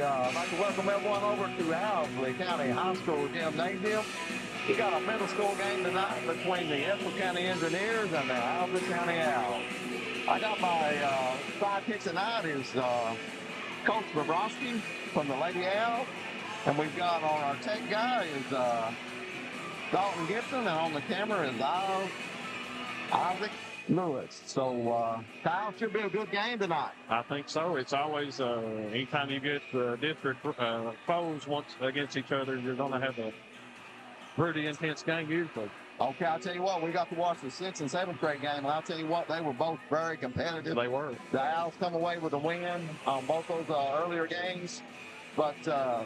I'd like to welcome everyone over to Owsley County High School Gymnasium. We got a middle school game tonight between the Estill County Engineers and the Owsley County Owls. I got my sidekick tonight is Coach Bobrovsky from the Lady Owls. And we've got our tech guy is Dalton Gibson, and on the camera is Isaac Lewis. So, Kyle, should be a good game tonight. I think so. It's always, anytime you get district foes once against each other, you're going to have a pretty intense game usually. Okay, I'll tell you what, we got to watch the 6th and 7th grade game, and I'll tell you what, they were both very competitive. They were. The Owls come away with a win on both those earlier games, but I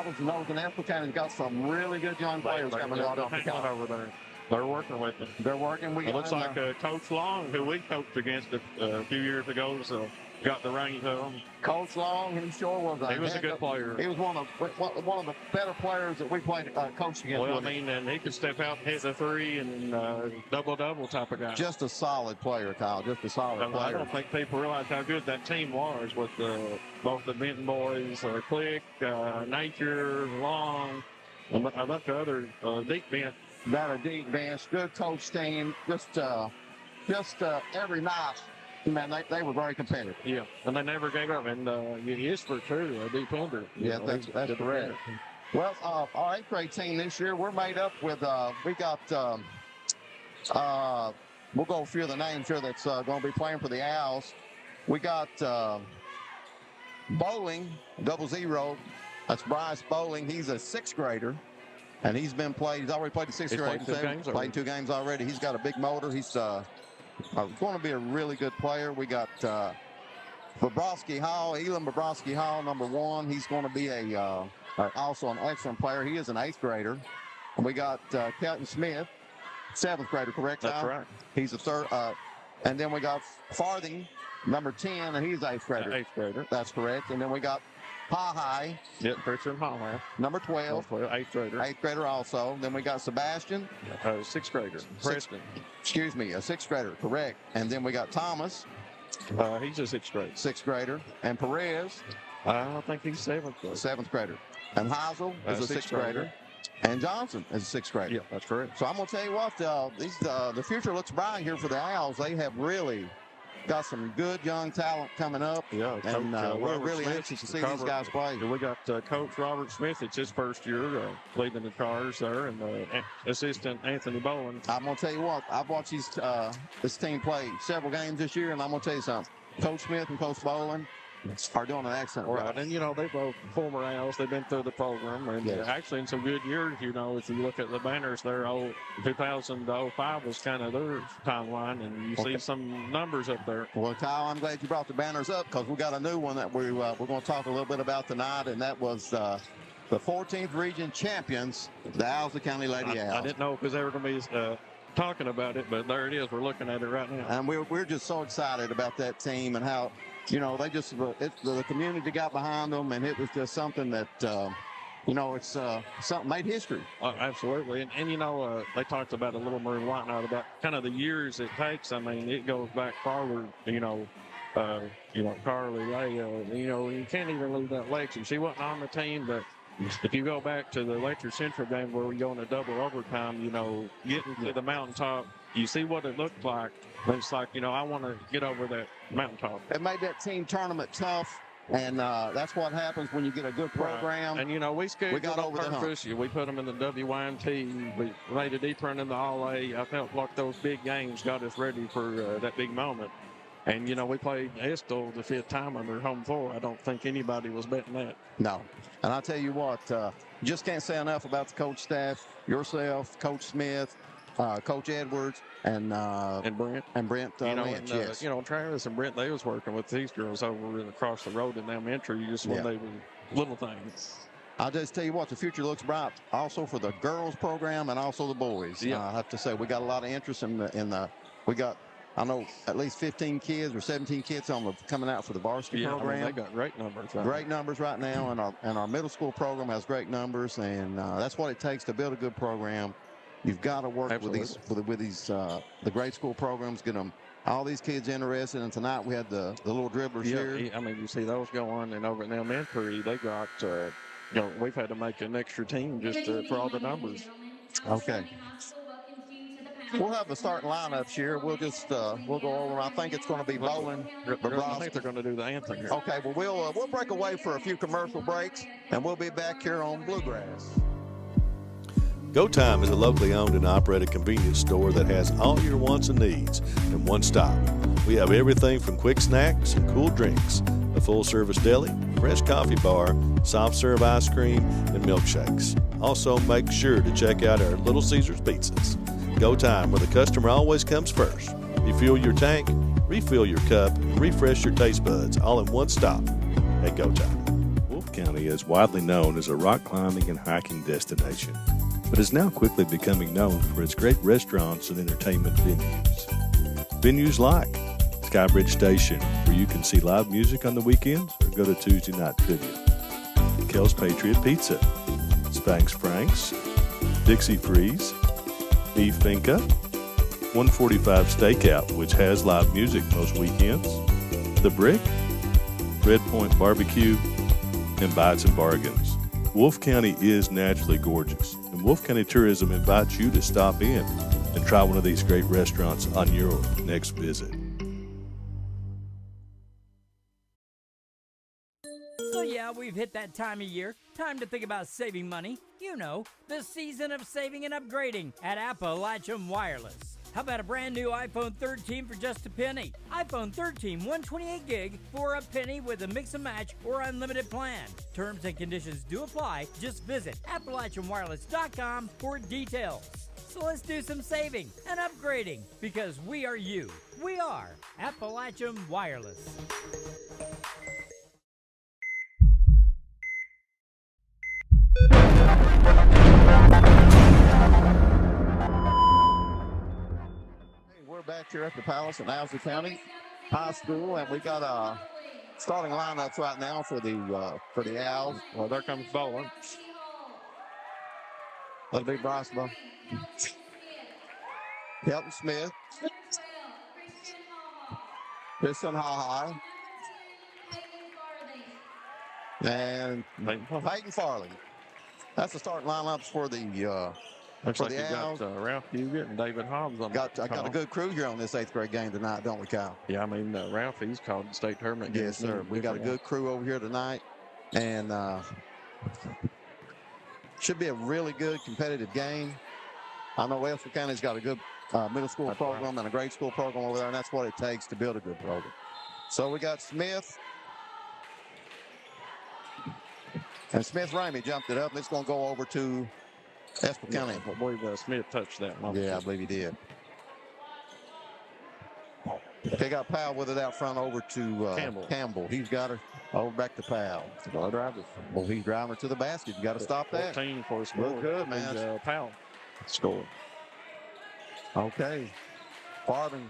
was noticing Estill County's got some really good young players coming out over there. They're working with them. They're working. It looks like Coach Long, who we coached against a few years ago, got the reins of them. Coach Long, he sure was. He was a good player. He was one of the better players that we played coached against. Well, I mean, and he could step out and hit the three and double type of guy. Just a solid player, Kyle. Just a solid player. I don't think people realize how good that team was with both the Benton boys, Click, Nature, Long, and a bunch of other deep bench. That a deep bench, good coach team. Just every night, man, they were very competitive. Yeah, and they never gave up. And Isford too, a deep under. Yeah, that's correct. Well, our 8th grade team this year, we're made up with we got we'll go a few of the names here that's going to be playing for the Owls. We got Bowling, 00. That's Bryce Bowling. He's a 6th grader. And he's already played the 6th grade. Played 2 games already. He's got a big motor. He's going to be a really good player. We got Bobrovsky Hall, Elam Bobrovsky Hall, number 1. He's going to be also an excellent player. He is an 8th grader. And we got Kelton Smith, 7th grader, correct? That's right. He's a 3rd. And then we got Farthing, number 10, and he's 8th grader. 8th grader. That's correct. And then we got Pahai. Yep, Christian Pahai. Number 12. 8th grader. 8th grader also. Then we got Sebastian. 6th grader. Preston. Excuse me, a 6th grader, correct. And then we got Thomas. He's a 6th grader. 6th grader. And Perez. I think he's 7th grader. 7th grader. And Heisel is a 6th grader. And Johnson is a 6th grader. Yeah, that's correct. So I'm going to tell you what, the future looks bright here for the Owls. They have really got some good young talent coming up. Yeah, and we're really anxious to see these guys play. We got Coach Robert Smith. It's his first year leading the Cars there, and assistant Anthony Bowen. I'm going to tell you what, I've watched this team play several games this year, and I'm going to tell you something. Coach Smith and Coach Bowen are doing an excellent job. Right, and they both former Owls. They've been through the program, and actually in some good years. If you look at the banners, there, 2000 to 05 was kind of their timeline, and you see some numbers up there. Well, Kyle, I'm glad you brought the banners up because we got a new one that we're going to talk a little bit about tonight, and that was the 14th region champions, the Owsley County Lady Owls. I didn't know if it was ever going to be talking about it, but there it is. We're looking at it right now, and we're just so excited about that team and how. They just the community got behind them, and it was just something that it's something made history. Absolutely, and they talked about a little more in White about kind of the years it takes. I mean, it goes back farther. Carly, you can't even lose that Lexi. She wasn't on the team, but if you go back to the Lecture Central game where we go into double overtime, getting to the mountaintop, you see what it looked like. It's like, I want to get over that mountaintop. It made that team tournament tough, and that's what happens when you get a good program. Right. And, we got over the hump. We put them in the WYMT. We made a deep run in the All-A. I felt like those big games got us ready for that big moment. And, we played Estill the 5th time on their home floor. I don't think anybody was betting that. No. And I'll tell you what, just can't say enough about the coach staff, yourself, Coach Smith, Coach Edwards, and Brent. Lynch, yes. Travis and Brent, they was working with these girls over across the road in elementary when they were little things. I'll just tell you what, the future looks bright also for the girls program and also the boys. Yeah. I have to say, we got a lot of interest we got, I know, at least 15 kids or 17 kids coming out for the varsity program. They got great numbers. Great numbers right now, and our middle school program has great numbers, and that's what it takes to build a good program. You've got to work with these the grade school programs, get them all these kids interested. And tonight we had the little dribblers here. I mean, you see those going, and over in elementary, they got, we've had to make an extra team just for all the numbers. Okay. We'll have the starting lineups here. We'll just we'll go over. I think it's going to be Bowling. I think they're going to do the anthem here. Okay, well we'll break away for a few commercial breaks, and we'll be back here on Bluegrass. Go Time is a locally owned and operated convenience store that has all your wants and needs in one stop. We have everything from quick snacks and cool drinks, a full-service deli, fresh coffee bar, soft-serve ice cream, and milkshakes. Also, make sure to check out our Little Caesars pizzas. Go Time, where the customer always comes first. Refuel your tank, refill your cup, and refresh your taste buds all in one stop at Go Time. Wolfe County is widely known as a rock climbing and hiking destination, but is now quickly becoming known for its great restaurants and entertainment venues. Venues like Skybridge Station, where you can see live music on the weekends or go to Tuesday night trivia. Kel's Patriot Pizza, Spanx Frank's, Dixie Freeze, Beef Finca, 145 Stakeout, which has live music most weekends, The Brick, Red Point Barbecue, and Bites and Bargains. Wolfe County is naturally gorgeous, and Wolfe County Tourism invites you to stop in and try one of these great restaurants on your next visit. So yeah, we've hit that time of year. Time to think about saving money. You know, the season of saving and upgrading at Appalachian Wireless. How about a brand new iPhone 13 for just a penny? iPhone 13 128 gig for a penny with a mix and match or unlimited plan. Terms and conditions do apply. Just visit AppalachianWireless.com for details. So let's do some saving and upgrading because we are you. We are Appalachian Wireless. We're back here at the Palace in Owsley County High School, and we got starting lineups right now for the Owls. Well, there comes Bowling. That'll be Brosma. Helton Smith. Piston Ha and Peyton Farley. That's the starting lineups for the Looks for like the you Owls. got Ralph Huguet and David Hobbs on I got a good crew here on this 8th grade game tonight, don't we, Kyle? Yeah, I mean, Ralph, he's called the state tournament. Yes, sir. We got a good crew over here tonight, and should be a really good competitive game. I know Estill County's got a good middle school program and a grade school program over there, and that's what it takes to build a good program. So we got Smith. And Smith-Ramey jumped it up. It's going to go over to Estill County. I believe Smith touched that one. Yeah, I believe he did. They got Powell with it out front over to Campbell. He's got her over back to Powell. Well, he's driving her to the basket. You got to stop that. 14 for a score. Look good, man. Powell scored. Okay. Farthing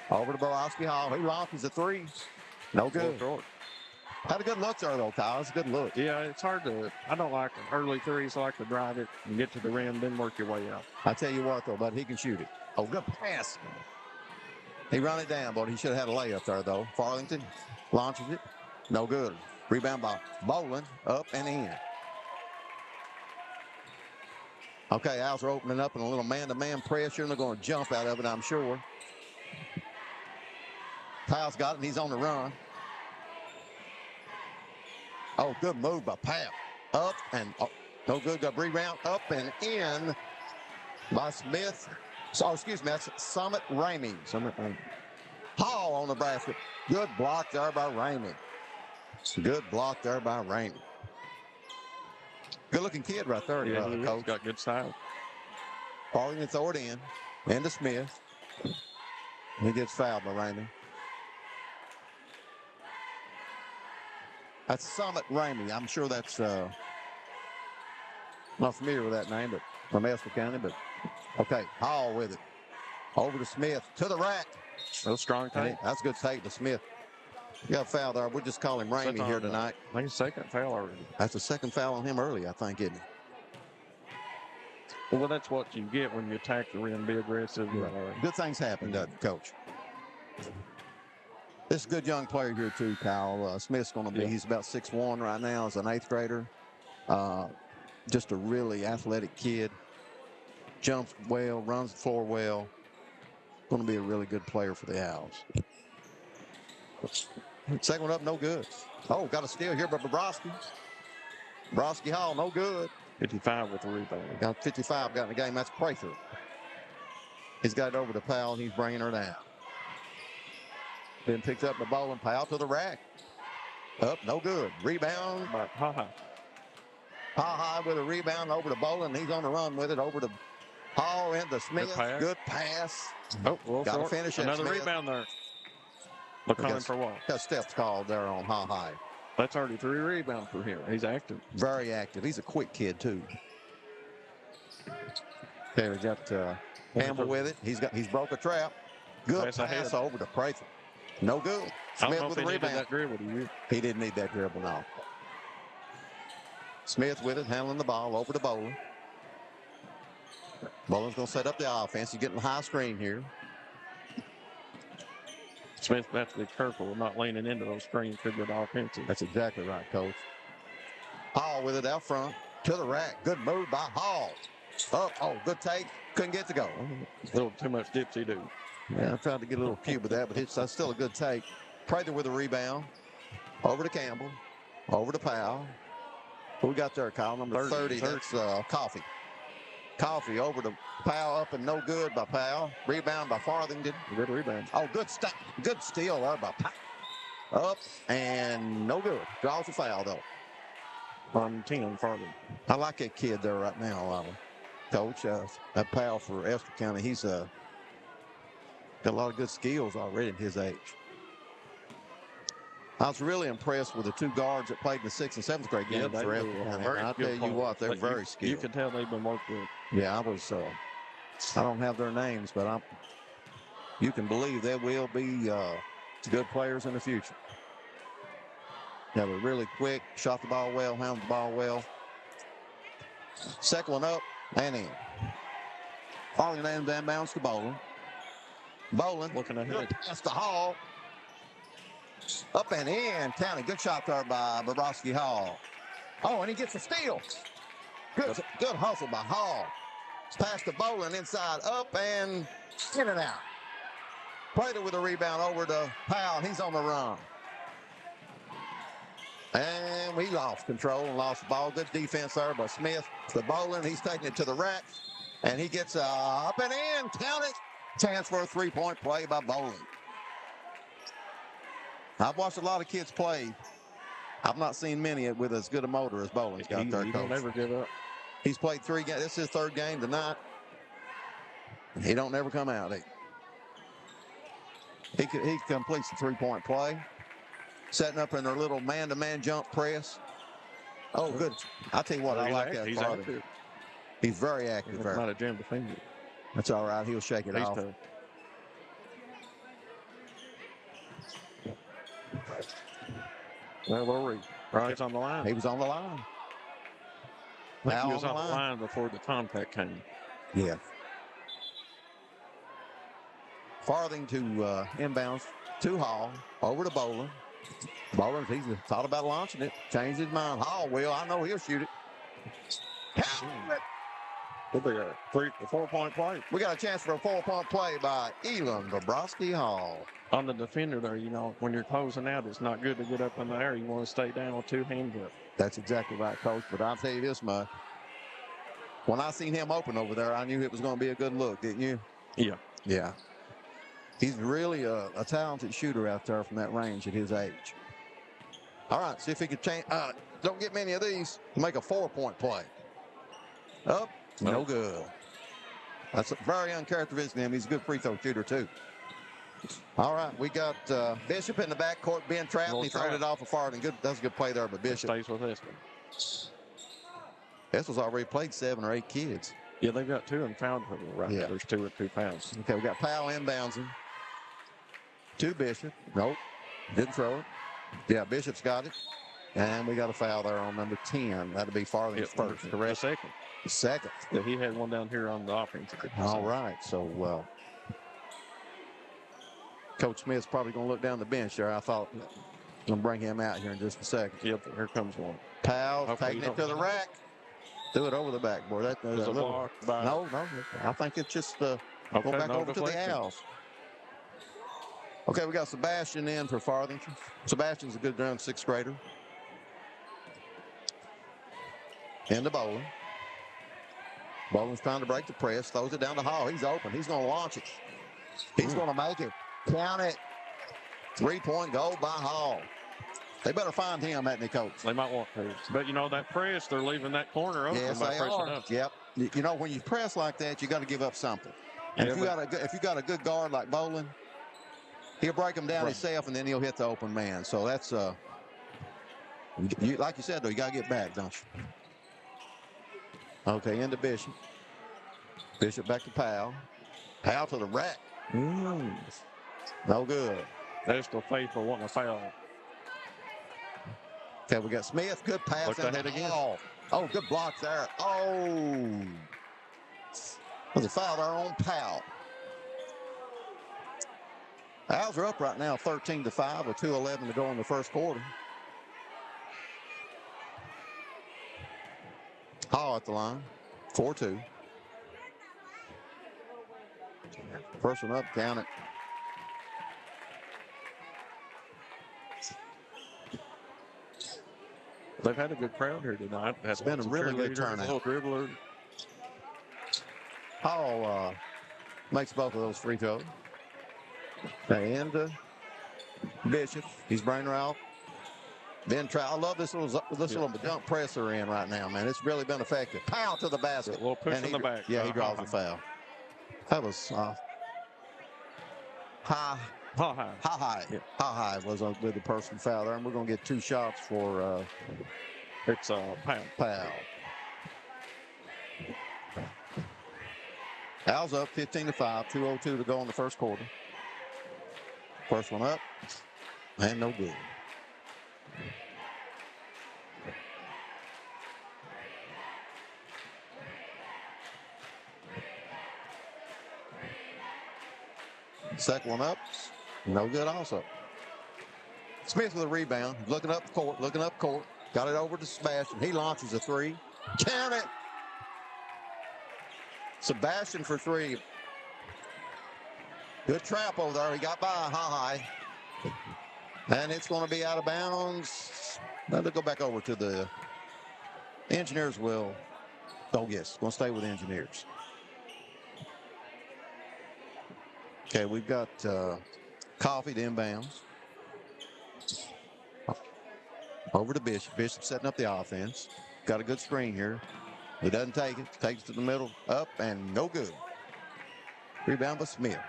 over to Borowski Hall. He launches a three. No good. Had a good look there, though, Kyle. It's a good look. Yeah, it's hard to. I don't like early threes. I like to drive it and get to the rim, then work your way out. I tell you what, though, bud, he can shoot it. Oh, good pass. He run it down, but he should have had a layup there, though. Farthington launches it. No good. Rebound by Bowling. Up and in. Okay, Owls are opening up in a little man-to-man pressure, and they're going to jump out of it, I'm sure. Powell's got it, and he's on the run. Oh, good move by Powell. Up and no good. Got rebound up and in by Smith. So, excuse me, that's Summit Ramey. Hall on the basket. Good block there by Ramey. Good block there by Ramey. Good-looking kid right there, Yeah, Coach. he's got good style. Falling and throw it in. Into Smith. He gets fouled by Ramey. That's Summit Ramey. I'm sure that's not familiar with that name, but from Estill County. But okay, Hall with it. Over to Smith to the rack. No strong take. That's a good take to Smith. You got a foul there. We'll just call him Ramey here tonight. I think it's second foul already. That's the second foul on him early, I think, isn't it? Well, that's what you get when you attack the rim, be aggressive. Good things happen, doesn't it, Coach? This is a good young player here, too, Kyle. Smith's going to be, he's about 6'1" right now as an 8th grader. Just a really athletic kid. Jumps well, runs the floor well. Going to be a really good player for the Owls. Second one up, no good. Oh, got a steal here by Bobrovsky. Bobrovsky Hall, no good. 55 with the rebound. Got 55, got in the game. That's Prather. He's got it over to Powell. He's bringing her down. Then picked up the ball and Powell to the rack. Up, no good. Rebound. Ha with a rebound over to Bolin. He's on the run with it over to Hall into Smith. Good pass. Oh, well, got to finish it. Another Smith. rebound there. McCollum for what? Got steps called there on High. That's already 3 rebounds for him. He's active. Very active. He's a quick kid, too. Okay, we got Campbell with it. He's broke a trap. Good pass over to Prather. No good. Smith with the rebound. That dribble, he didn't need that dribble, no. Smith with it, handling the ball over to Bolin. Bolin's going to set up the offense. He's getting the high screen here. Smith has to be careful of not leaning into those screens for good offensive. That's exactly right, Coach. Hall with it out front to the rack. Good move by Hall. Oh, good take. Couldn't get to go. A little too much dipsy do. Yeah, I tried to get a little cube with that, but that's still a good take. Prather with a rebound. Over to Campbell. Over to Powell. Who we got there, Kyle? Number 30. That's Coffee. Coffee over to Powell, up and no good by Powell. Rebound by Farthington. Good rebound. Oh, good steal there by Powell. Up and no good. Draws a foul, though. On 10, Farthington. I like that kid there right now, Coach. That Powell for Estill County. He's got a lot of good skills already at his age. I was really impressed with the 2 guards that played in the 6th and 7th grade games for Estill County. I'll tell you what, they're very skilled. You can tell they've been worked with. Yeah, I don't have their names, but you can believe they will be good players in the future. They were really quick, shot the ball well, handled the ball well. Second one up and in. Falling down, bounce to Bolin. Bolin looking ahead. That's the Hall. Up and in. County. Good shot there by Bobrovsky Hall. Oh, and he gets a steal. Good hustle by Hall. Pass to Bolin inside. Up and in and out. Prather with a rebound over to Powell. He's on the run. And we lost control and lost the ball. Good defense there by Smith. The Bolin. He's taking it to the rack. And he gets up and in. Count it. Chance for a 3-point play by Bolin. I've watched a lot of kids play. I've not seen many with as good a motor as Bolin's got there, Coach. He don't never give up. He's played 3 games. This is his 3rd game tonight. He don't never come out. He completes the 3-point play. Setting up in their little man-to-man jump press. Oh, good. I tell you what, I like that. He's active. He's very active. He's not a jam defender. That's all right. He'll shake it off. Tough. Well, Lori, he's on the line. He was on the line. He was on the line before the contact came. Yeah. Farthing to inbounds to Hall. Over to Bolin. Bolin, he's thought about launching it. Changed his mind. Hall will. I know he'll shoot it. It'll be a 4-point play. We got a chance for a 4-point play by Elam Bobrovsky Hall. On the defender there, when you're closing out, it's not good to get up in the air. You want to stay down with 2 hands up. That's exactly right, Coach. But I'll tell you this much. When I seen him open over there, I knew it was going to be a good look, didn't you? Yeah. Yeah. He's really a talented shooter out there from that range at his age. All right, see if he can change. Don't get many of these to make a 4-point play. Up, no good. That's very uncharacteristic of him. He's a good free throw shooter, too. All right, we got Bishop in the backcourt being trapped. He thrown it off of Farthing. Good, that's a good play there by Bishop. Stays with this one. Estel's already played 7 or 8 kids. Yeah, they've got 2 in foul trouble right now. There's 2 with 2 fouls. Okay, we got Powell inbouncing. To Bishop. Nope. Didn't throw it. Yeah, Bishop's got it. And we got a foul there on number 10. That'll be Farthing's first. Correct. The second. Yeah, he had one down here on the offense. All right, so Coach Smith's probably going to look down the bench there. I thought I'm going to bring him out here in just a second. Yep, here comes one. Powell's Okay, taking you it to the rack. Threw it over the backboard. That There's a little, block by. no. I think it's just going Okay, back no over to deflection. the Owls. Okay, we got Sebastian in for Farthington. Sebastian's a good round 6th grader. Into Bowling. Bowling's trying to break the press. Throws it down to Hall. He's open. He's going to launch it. He's going to make it. Count it. 3-point goal by Hall. They better find him, hadn't they, Coach? They might want to. But, you know, that press, they're leaving that corner open Yes, by they pressing are. up. Yep. You know, when you press like that, you got to give up something. And Yeah, if you got a good guard like Bowling, he'll break him down Right. himself, and then he'll hit the open man. So that's like you said, though, you got to get back, don't you? Okay, into Bishop. Bishop back to Powell. Powell to the rack. No good. Estill faithful wanting a foul. Okay, we got Smith. Good pass. Look ahead again. Hall. Oh, good block there. Oh. There's a foul there on Powell. Owls are up right now 13-5 with 2:11 to go in the first quarter. Hall at the line. 4-2. First one up, count it. They've had a good crowd here tonight. It's been a really good turnout. A little dribbler. Hall makes both of those free throws. And Bishop, he's bringing her out. Then I love this little jump presser in right now, man. It's really been effective. Pow to the basket. A little push in the back. Yeah, he draws the foul. That was high was with the personal foul there, and we're going to get 2 shots for it's Powell. Owls up 15-5, 2:02 to go in the first quarter. First one up, and no good. Second one up, no good also. Smith with a rebound, looking up court. Got it over to Sebastian. He launches a 3. Count it. Sebastian for 3. Good trap over there. He got by high. And it's going to be out of bounds. Now they'll go back over to the Engineers will. Oh, yes. Going to stay with the Engineers. Okay, we've got Coffee to inbounds. Over to Bishop. Bishop setting up the offense. Got a good screen here. He doesn't take it. Takes it to the middle. Up and no good. Rebound by Smith.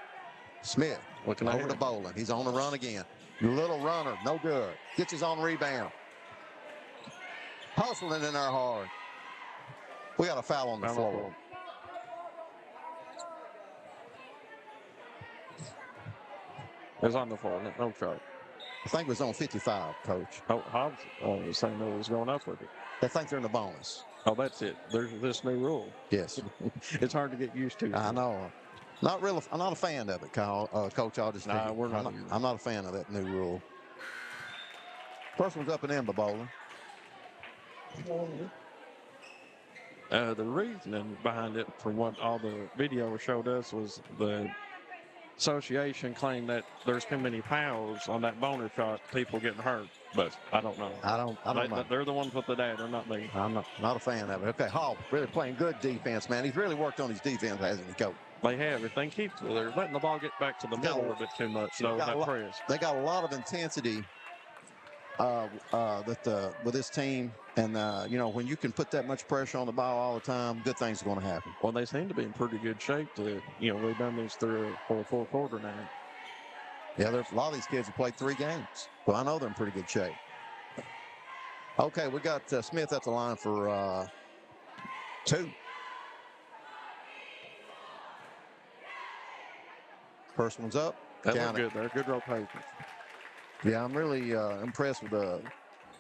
Smith looking over to Bowling. He's on the run again. Little runner. No good. Gets his own rebound. Hustling in there hard. We got a foul on the floor. It's on the floor. No shot. I think it was on 55, Coach. Oh, Hobbs was saying that it was going up with it. I think they're in the bonus. Oh, that's it. There's this new rule. Yes. It's hard to get used to. I know. I'm not a fan of it, Kyle. Coach. We're not. I'm not a fan of that new rule. First one's up and in by Bowling. The reasoning behind it, from what all the video showed us, was the association claimed that there's too many fouls on that boner shot, people getting hurt. But I don't know. I don't know. They're the ones with the data, not me. I'm not a fan of it. Okay, Hall really playing good defense, man. He's really worked on his defense, hasn't he, Coach? They have. If they keep, they're letting the ball get back to the middle a bit too much. So that press. They got a lot of intensity with this team. And, when you can put that much pressure on the ball all the time, good things are going to happen. Well, they seem to be in pretty good shape to, we've done these 3 or 4 quarter now. Yeah, there's a lot of these kids have played 3 games. Well, I know they're in pretty good shape. Okay, we got Smith at the line for 2. First one's up. That was good there. Good rotation. Yeah, I'm really impressed with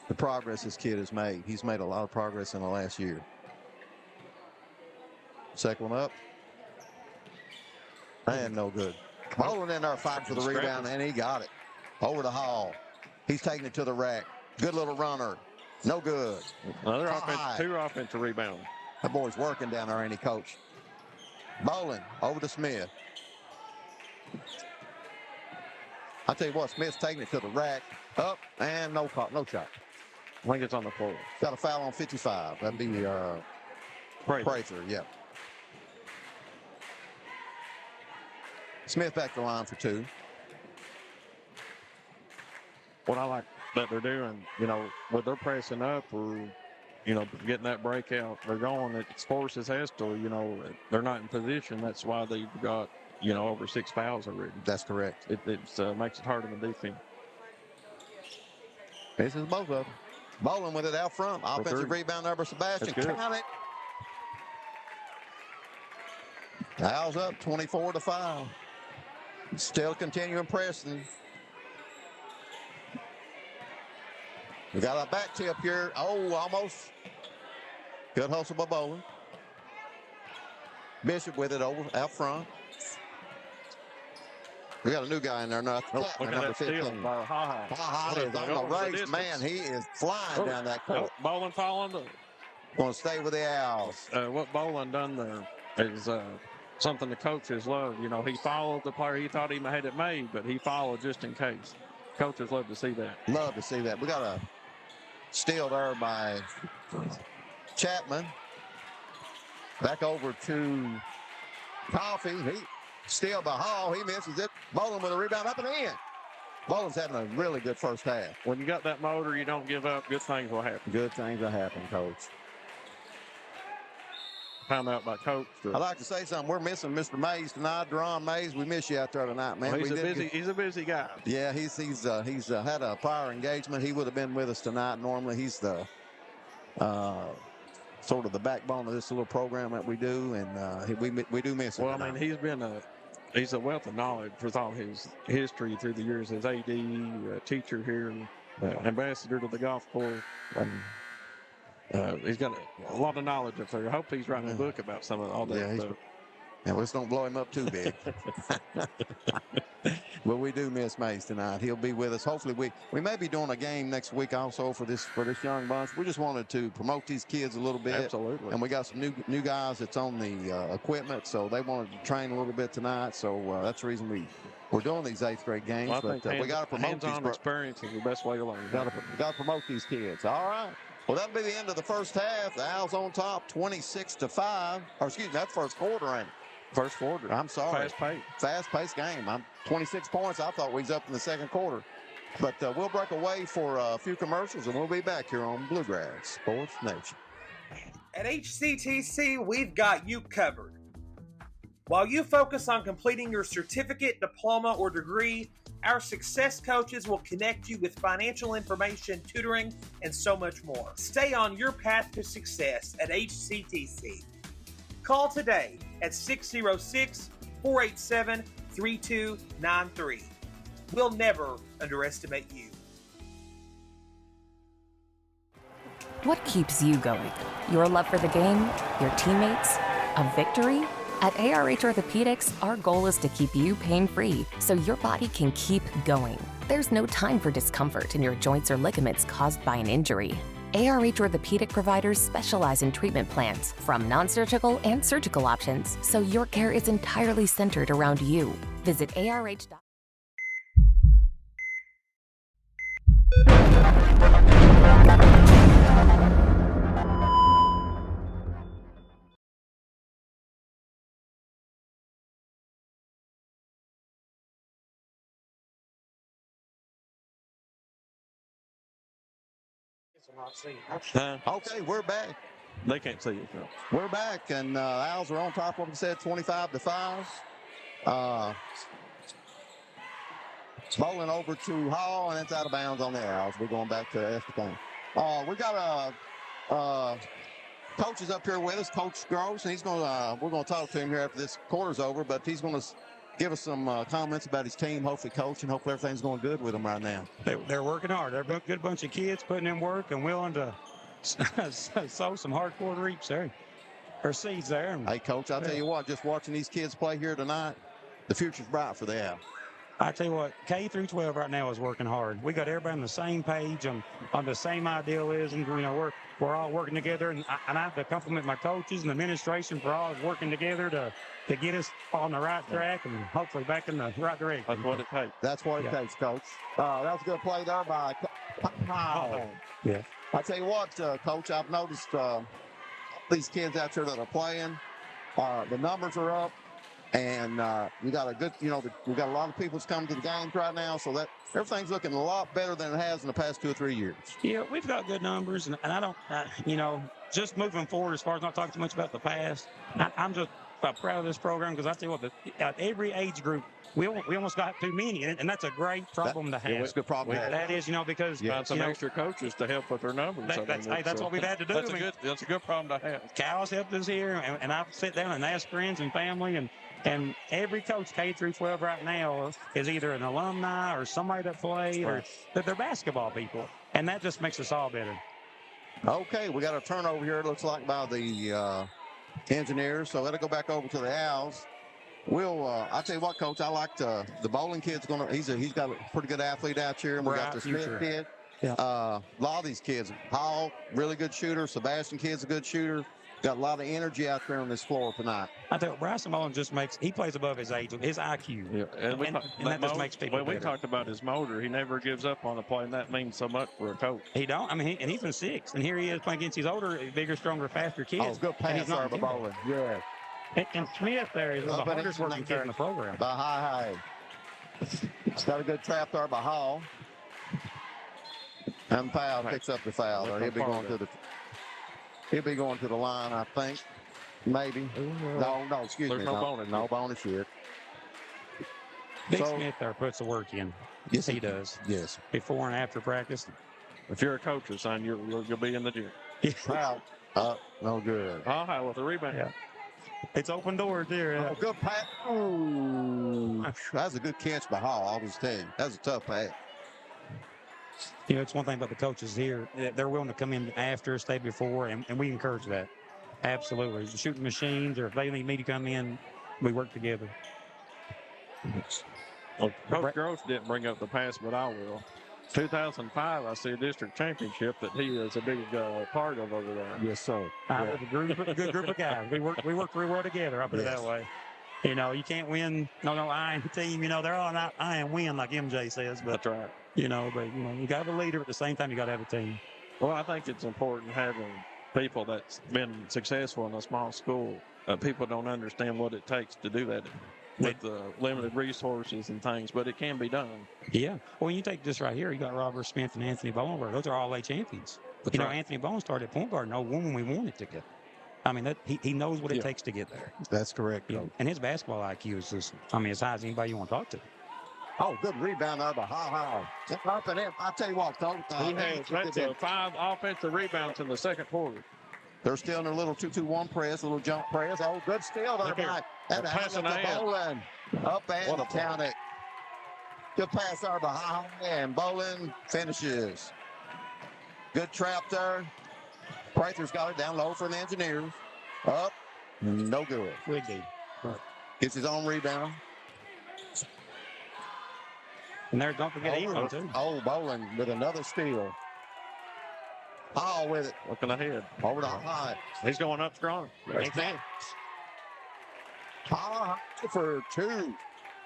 the progress this kid has made. He's made a lot of progress in the last year. Second one up. And no good. Bowling in there fighting for the rebound, and he got it. Over to Hall. He's taking it to the rack. Good little runner. No good. Another High. two offensive rebounds. That boy's working down there, ain't he, Coach? Bowling over to Smith. I tell you what, Smith's taking it to the rack. Up and no shot. I think it's on the floor. Got a foul on 55. That'd be Fraser, yeah. Smith back to the line for 2. What I like that they're doing, you know, with their pressing up or, you know, getting that breakout, they're going. It forces Estill, you know, they're not in position. That's why they've got, you know, over 6 fouls already. That's correct. It makes it hard on the defense. This is both of them. Bowling with it out front. Offensive rebound over Sebastian. Count it. Owls up 24-5. Still continuing pressing. We got a back tip here. Oh, almost. Good hustle by Bowling. Bishop with it over out front. We got a new guy in there now. Number 15. Ha is on the race. Man, he is flying down that court. Bowling falling. Going to stay with the Owls. What Bowling done there is something the coaches love. You know, he followed the player. He thought he had it made, but he followed just in case. Coaches love to see that. Love to see that. We got a steal there by Chapman. Back over to Coffee. He steal by Hall. He misses it. Bowling with a rebound up and in. Bowling's having a really good first half. When you got that motor, you don't give up. Good things will happen. Good things will happen, Coach. Timeout by Coach. I'd like to say something. We're missing Mr. Mays tonight. Deron Mays, we miss you out there tonight, man. Well, he's a busy guy. Yeah, he's had a prior engagement. He would have been with us tonight. Normally, he's the sort of the backbone of this little program that we do, and we do miss him. Well, I mean, he's a wealth of knowledge with all his history through the years as AD, teacher here, ambassador to the golf course. He's got a lot of knowledge up there. I hope he's writing a book about some of all that stuff. Yeah, let's don't blow him up too big. But we do miss Mays tonight. He'll be with us. Hopefully, we may be doing a game next week also for this young bunch. We just wanted to promote these kids a little bit. Absolutely. And we got some new guys that's on the equipment, so they wanted to train a little bit tonight. So that's the reason we're doing these 8th grade games. Well, but we got to promote these. Hands-on experience is the best way to learn. Got to promote these kids. All right. Well, that'll be the end of the first half. The Owls on top, 26-5. Or excuse me, that's first quarter, ain't it? First quarter. I'm sorry. Fast-paced game. I'm 26 points. I thought we was up in the second quarter. But we'll break away for a few commercials, and we'll be back here on Bluegrass Sports Nation. At HCTC, we've got you covered. While you focus on completing your certificate, diploma, or degree, our success coaches will connect you with financial information, tutoring, and so much more. Stay on your path to success at HCTC. Call today at 606-487-3293. We'll never underestimate you. What keeps you going? Your love for the game? Your teammates? A victory? At ARH Orthopedics, our goal is to keep you pain-free so your body can keep going. There's no time for discomfort in your joints or ligaments caused by an injury. ARH Orthopedic providers specialize in treatment plans, from non-surgical and surgical options, so your care is entirely centered around you. Visit ARH.com. Okay, we're back. They can't see it, though. We're back, and Owls are on top, like we said, 25-5. Bowling over to Hall, and it's out of bounds on the Owls. We're going back to Estill. We got coaches up here with us, Coach Gross, and we're going to talk to him here after this quarter's over, but he's going to give us some comments about his team, hopefully, Coach, and hopefully everything's going good with them right now. They're working hard. They're a good bunch of kids putting in work and willing to sow some hardcore reaps there, or seeds there. Hey, Coach, I'll tell you what, just watching these kids play here tonight, the future's bright for the Owls. I tell you what, K through 12 right now is working hard. We got everybody on the same page, on the same idealism. You know, we're all working together, and I have to compliment my coaches and administration for all working together to get us on the right track and hopefully back in the right direction. That's what it takes. That's what it takes, Coach. That was a good play there by Powell. Yeah. I tell you what, Coach, I've noticed these kids out there that are playing, the numbers are up. And we got a good, we got a lot of people that's coming to the games right now, so that everything's looking a lot better than it has in the past 2 or 3 years. Yeah, we've got good numbers, and I don't, just moving forward as far as not talking too much about the past, I'm just proud of this program because I tell you what, at every age group, we almost got too many, and that's a great problem to have. It's a good problem to have. That is, because Got some extra coaches to help with their numbers. That's what we've had to do. That's a good problem to have. Cal's helped us here, and I've sit down and asked friends and family, and every coach K through 12 right now is either an alumni or somebody that played, or they're basketball people, and that just makes us all better. Okay, we got a turnover here. It looks like by the Engineers, so let it go back over to the Owls. I tell you what, Coach, I like the bowling kid's he's got a pretty good athlete out here, and we got the Smith kid. Yeah. A lot of these kids, Paul, really good shooter. Sebastian kid's a good shooter. Got a lot of energy out there on this floor tonight. I think Bryson Mullen he plays above his age, his IQ. Yeah. And that just makes people better. We talked about his motor. He never gives up on a play, and that means so much for a coach. He don't. I mean, and he's been 6, and here he is playing against these older, bigger, stronger, faster kids. Oh, good pass there by bowling. Yeah. And Smith there is one of the hardest working kid in the program. By High. It's got a good trap there by Hall. And Powell picks up the foul there. He'll be going to the line, I think. Maybe. No, excuse me. No bonus. No bonus yet. Big Smith there puts the work in. Yes, he does. Yes. Before and after practice. If you're a coach, son, you'll be in the gym. Foul. No good. High with the rebound. Yeah. It's open doors here. Oh, good pass. Ooh. That's a good catch by Hall, I'll just tell you. That's a tough pass. It's one thing about the coaches here. They're willing to come in after, stay before, and we encourage that. Absolutely. The shooting machines, or if they need me to come in, we work together. Well, Coach Gross didn't bring up the pass, but I will. 2005, I see a district championship that he is a big part of over there. Yes, sir. It was a good group of guys. We worked very well together. I'll put it that way. You can't win. No, I am team. They're all not I am win like MJ says. But, that's right. you got to have a leader. At the same time, you got to have a team. Well, I think it's important having people that's been successful in a small school. People don't understand what it takes to do that with the limited resources and things, but it can be done. Yeah. Well, you take this right here. You got Robert Smith and Anthony Bowenberg. Those are all A champions. That's right. Anthony Bowen started at point guard in 01 when we wanted to get. I mean, he knows what it takes to get there. That's correct. And his basketball IQ is just, as high as anybody you want to talk to. Oh, good rebound there by High. Up and in. I'll tell you what, Coach. That's 5 offensive rebounds in the second quarter. They're still in a little 2-2-1 press, a little jump press. Oh, good steal there by passing Bowling. Up and count it. Good pass there by High, and Bowling finishes. Good trap there. Prather's got it down low for the Engineers. Up, no good. Gets his own rebound. And there, don't forget Elam, too. Oh, Bowling with another steal. Hall with it. Looking ahead. Over to High. He's going up strong. High for 2.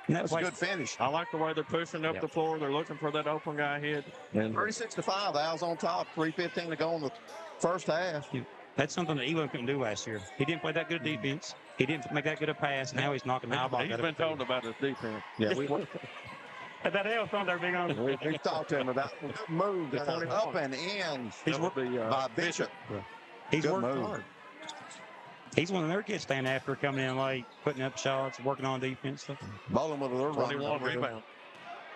That's a good finish. I like the way they're pushing up the floor. They're looking for that open guy ahead. 36-5. The Owls on top. 3:15 to go in the first half. That's something that Elam couldn't do last year. He didn't play that good defense. He didn't make that good a pass. Now he's knocking the ball. He's been told about his defense. Yeah, that L's on there being on. we talked to him about good move. Up and in. He's by Bishop. He's worked hard. He's one of their kids staying after, coming in late, putting up shots, working on defense. Bowling with a little 21 rebound.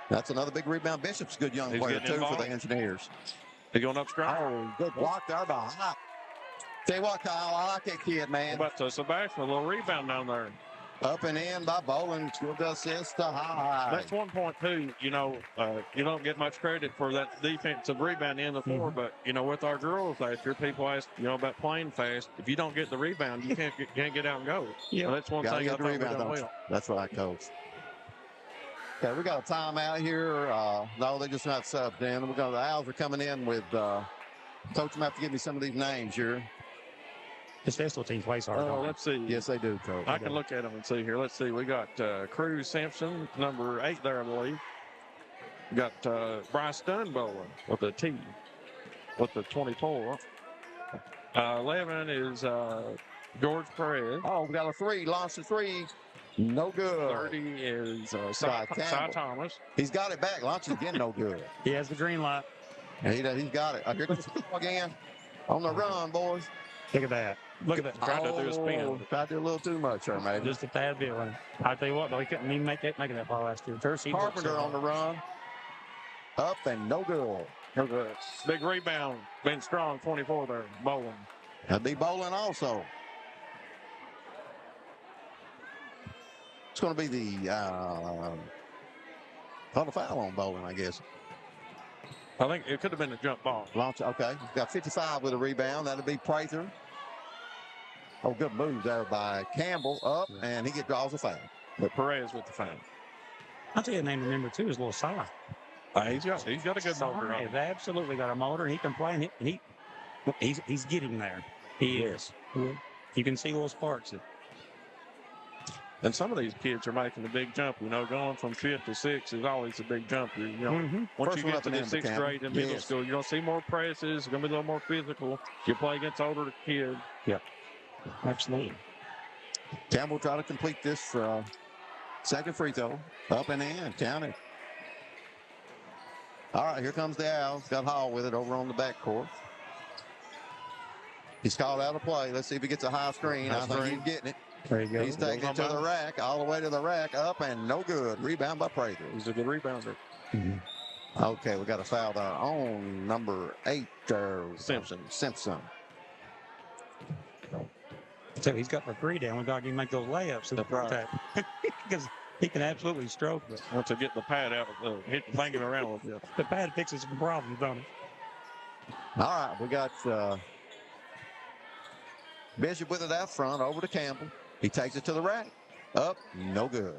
That's another big rebound. Bishop's a good young player, too, for the Engineers. He's going up strong. Oh, good block there by High. Tell you what, Kyle, I like that kid, man. But Sebastian, a little rebound down there. Up and in by Bowling. Good assist to High. That's 1 point too. You don't get much credit for that defensive rebound in the floor, but with our girls last year, people ask about playing fast. If you don't get the rebound, you can't get out and go. Yeah, so that's one Gotta thing I get the thought we rebound, done don't you? well. That's right, Coach. Okay, we got a timeout here. No, they just not subbed in. The Owls are coming in with Coach. You have to give me some of these names here. This Estill team plays hard. Let's see. Yes, they do, Coach. I can look at them and see here. Let's see. We got Cruz Sampson, number 8 there, I believe. We got Bryce Dunbowen with a T, with the 24. 11 is George Perez. Oh, we got a 3. Launched a 3. No good. 30 is Cy Cy Thomas. He's got it back. Launches again, no good. He has the green light. And he's got it. Here comes the again. On the run, boys. Look at that. Look at that. Tried to do a spin. Tried to do a little too much there, maybe. Just a tad bit. I tell you what, though, he couldn't even make that ball last year. Carpenter on the run. Up and no good. No good. Big rebound. Been strong, 24 there. Bowling. That'd be Bowling also. It's going to be the called a foul on Bowling, I guess. I think it could have been a jump ball. Launch, okay. He's got 55 with a rebound. That'll be Prather. Oh, good move there by Campbell. Up, and he draws a foul. But Perez with the foul. I'll tell you the name to remember, too, is Little Cy. He's got a good motor. He's absolutely got a motor. He can play, and he's getting there. He is. You can see little sparks. And some of these kids are making a big jump. Going from 5th to 6th is always a big jump. Once you get to the 6th grade in middle school, you're going to see more presses. It's going to be a little more physical. You play against older kids. Yep. Absolutely. Campbell try to complete this second free throw. Up and in. Count it. All right, here comes the Owls. Got Hall with it over on the backcourt. He's called out of play. Let's see if he gets a high screen. I think he's getting it. There you go. He's taking it to the rack, all the way to the rack, up and no good. Rebound by Prather. He's a good rebounder. Mm-hmm. Okay, we got a foul there on number 8, Simpson. So he's got the 3 down. We got to make those layups. That's right. Because he can absolutely stroke it. Once to get the pad out, hit the finger around a little bit. The pad fixes some problems, don't it? All right, we got Bishop with it out front, over to Campbell. He takes it to the rack. Up, no good.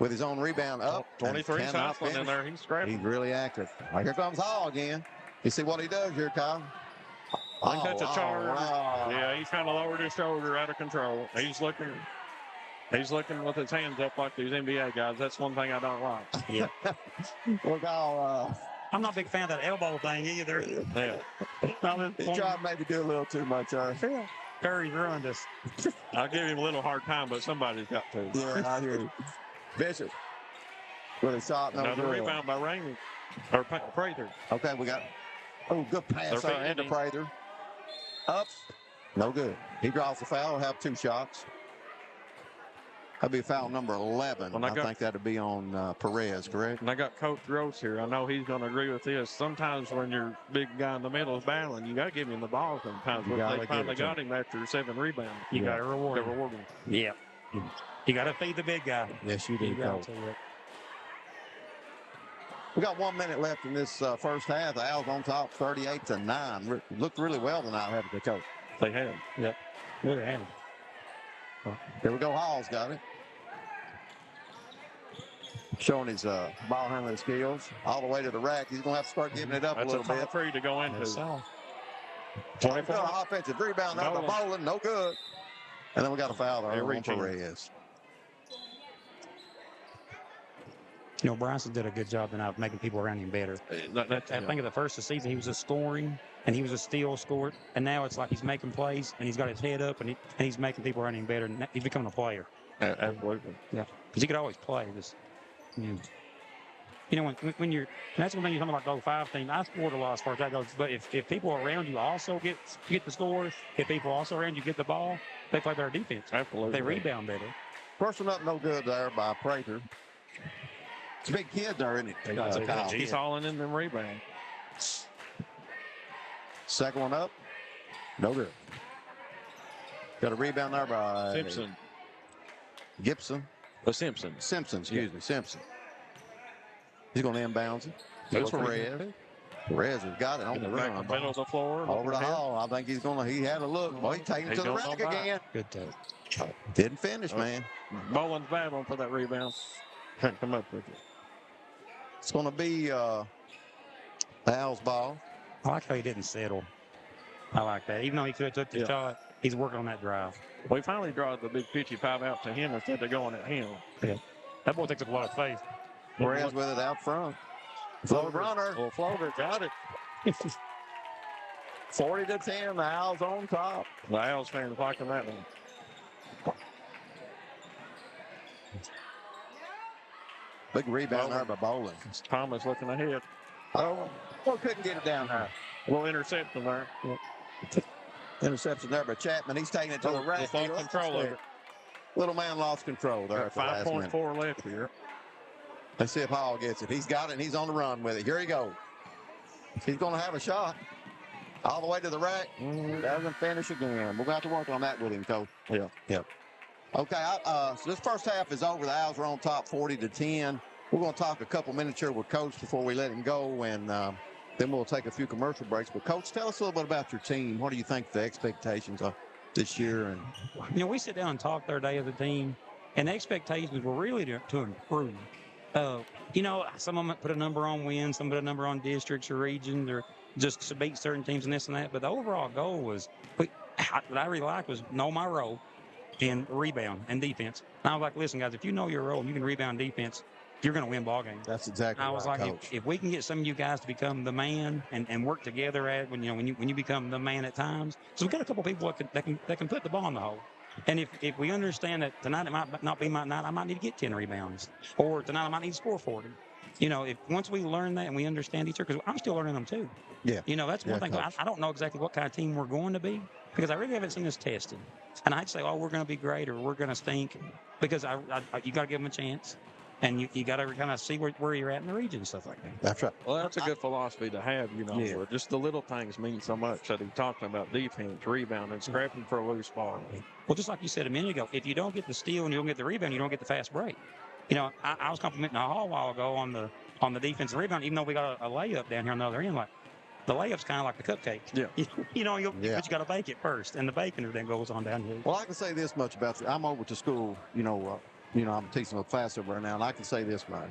With his own rebound up. 23 shots in there. He's scrapping. He's really active. Right, here comes Hall again. You see what he does here, Kyle? I think that's a charge. Yeah, he's trying to lower his shoulder out of control. He's looking with his hands up like these NBA guys. That's one thing I don't like. Yeah. Look how I'm not a big fan of that elbow thing either. Yeah. he tried to maybe do a little too much. Curry's ruined us. I'll give him a little hard time, but somebody's got to. Yeah, I hear you. Bishop with a shot. Another rebound by Raymond. Or Prather. Okay, we got good pass there into Prather. Up. No good. He draws the foul. We'll have 2 shots. That'd be foul number 11. I think that'd be on Perez, correct? And I got Coach Gross here. I know he's going to agree with this. Sometimes when your big guy in the middle is battling, you got to give him the ball sometimes. They finally got him after 7 rebounds. You got to reward him. Yeah. You got to feed the big guy. Yes, you do, Coach. We got 1 minute left in this first half. The Owls on top, 38-9. Looked really well tonight, haven't they, Coach? They have. Yep. Really have. Here we go. Hall's got it. Showing his ball handling skills all the way to the rack. He's going to have to start giving it up a little bit. That's free to go into. 24. Offensive rebound there by Bowling. No good. And then we got a foul there on Perez. Bryson did a good job tonight of making people around him better. I think of the first of the season, he was just scoring, and he was a steal scorer. And now it's like he's making plays, and he's got his head up, and he's making people around him better. And he's becoming a player. Absolutely. Yeah. Because he could always play. When you're, and that's one thing you're talking about the 05 team. I scored a lot as far as that goes. But if people around you also get the scores, if people also around you get the ball, they play better defense. Absolutely. They rebound better. Personal up, no good there by Prather. It's a big kid there, isn't it? He's hauling in them rebounds. Second one up, no good. Got a rebound there by Simpson. Gibson. Simpson. Simpson, excuse me, Simpson. He's going to inbounds it. That's For where Perez. Perez has got it on the back run. the middle of the floor. Over the looking ahead. hall. I think he had a look. Boy, he's taking it He to the don't rack know about. again. Good touch. Didn't finish, man. Boland's battling for that rebound. Can't come up with it. It's going to be Al's ball. I like how he didn't settle. I like that. Even though he could have took the shot, he's working on that drive. We finally draw the big pitchy five out to him instead of going at him. Yeah. That boy takes up a lot of faith. Perez with it out front. Floater runner. Well, floater got it. 40-10. The Owls on top. The Owls fans liking that one. Big rebound there by Bowling. Thomas looking ahead. Oh, couldn't get it down there. A little interception there. Interception there by Chapman. He's taking it to the rack. Just lost control of it. Little man lost control there at the last minute. 5.4 left here. Let's see if Hall gets it. He's got it, and he's on the run with it. Here he goes. He's going to have a shot. All the way to the rack. Doesn't finish again. We're going to have to work on that with him, Coach. Yeah. Okay, so this first half is over. The Owls are on top 40-10. We're going to talk a couple minutes here with Coach before we let him go, and then we'll take a few commercial breaks. But, Coach, tell us a little bit about your team. What do you think the expectations are this year? And we sit down and talk the other day as a team, and the expectations were really to improve. Some of them put a number on wins, some put a number on districts or regions, or just to beat certain teams and this and that. But the overall goal was, what I really liked was know my role and rebound and defense. And I was like, listen, guys, if you know your role and you can rebound defense, you're going to win ball games. That's exactly I was right, like, Coach. if we can get some of you guys to become the man and work together when you become the man at times. So we got a couple people that can put the ball in the hole. And if we understand that tonight it might not be my night, I might need to get 10 rebounds, or tonight I might need to score 40. If once we learn that and we understand each other, because I'm still learning them too. Yeah. That's one thing. I don't know exactly what kind of team we're going to be because I really haven't seen us tested. And I'd say, we're going to be great or we're going to stink because you got to give them a chance. And you got to kind of see where you're at in the region and stuff like that. That's right. Well, that's a good philosophy to have, where just the little things mean so much. That he's talking about defense, rebounding, scrapping for a loose ball. Well, just like you said a minute ago, if you don't get the steal and you don't get the rebound, you don't get the fast break. I was complimenting a hall a while ago on the defensive rebound, even though we got a layup down here on the other end. Like the layup's kind of like the cupcake. Yeah. But you got to bake it first, and the baking then goes on down here. Well, I can say this much about you. I'm over to school, I'm teaching a class over there now, and I can say this, man.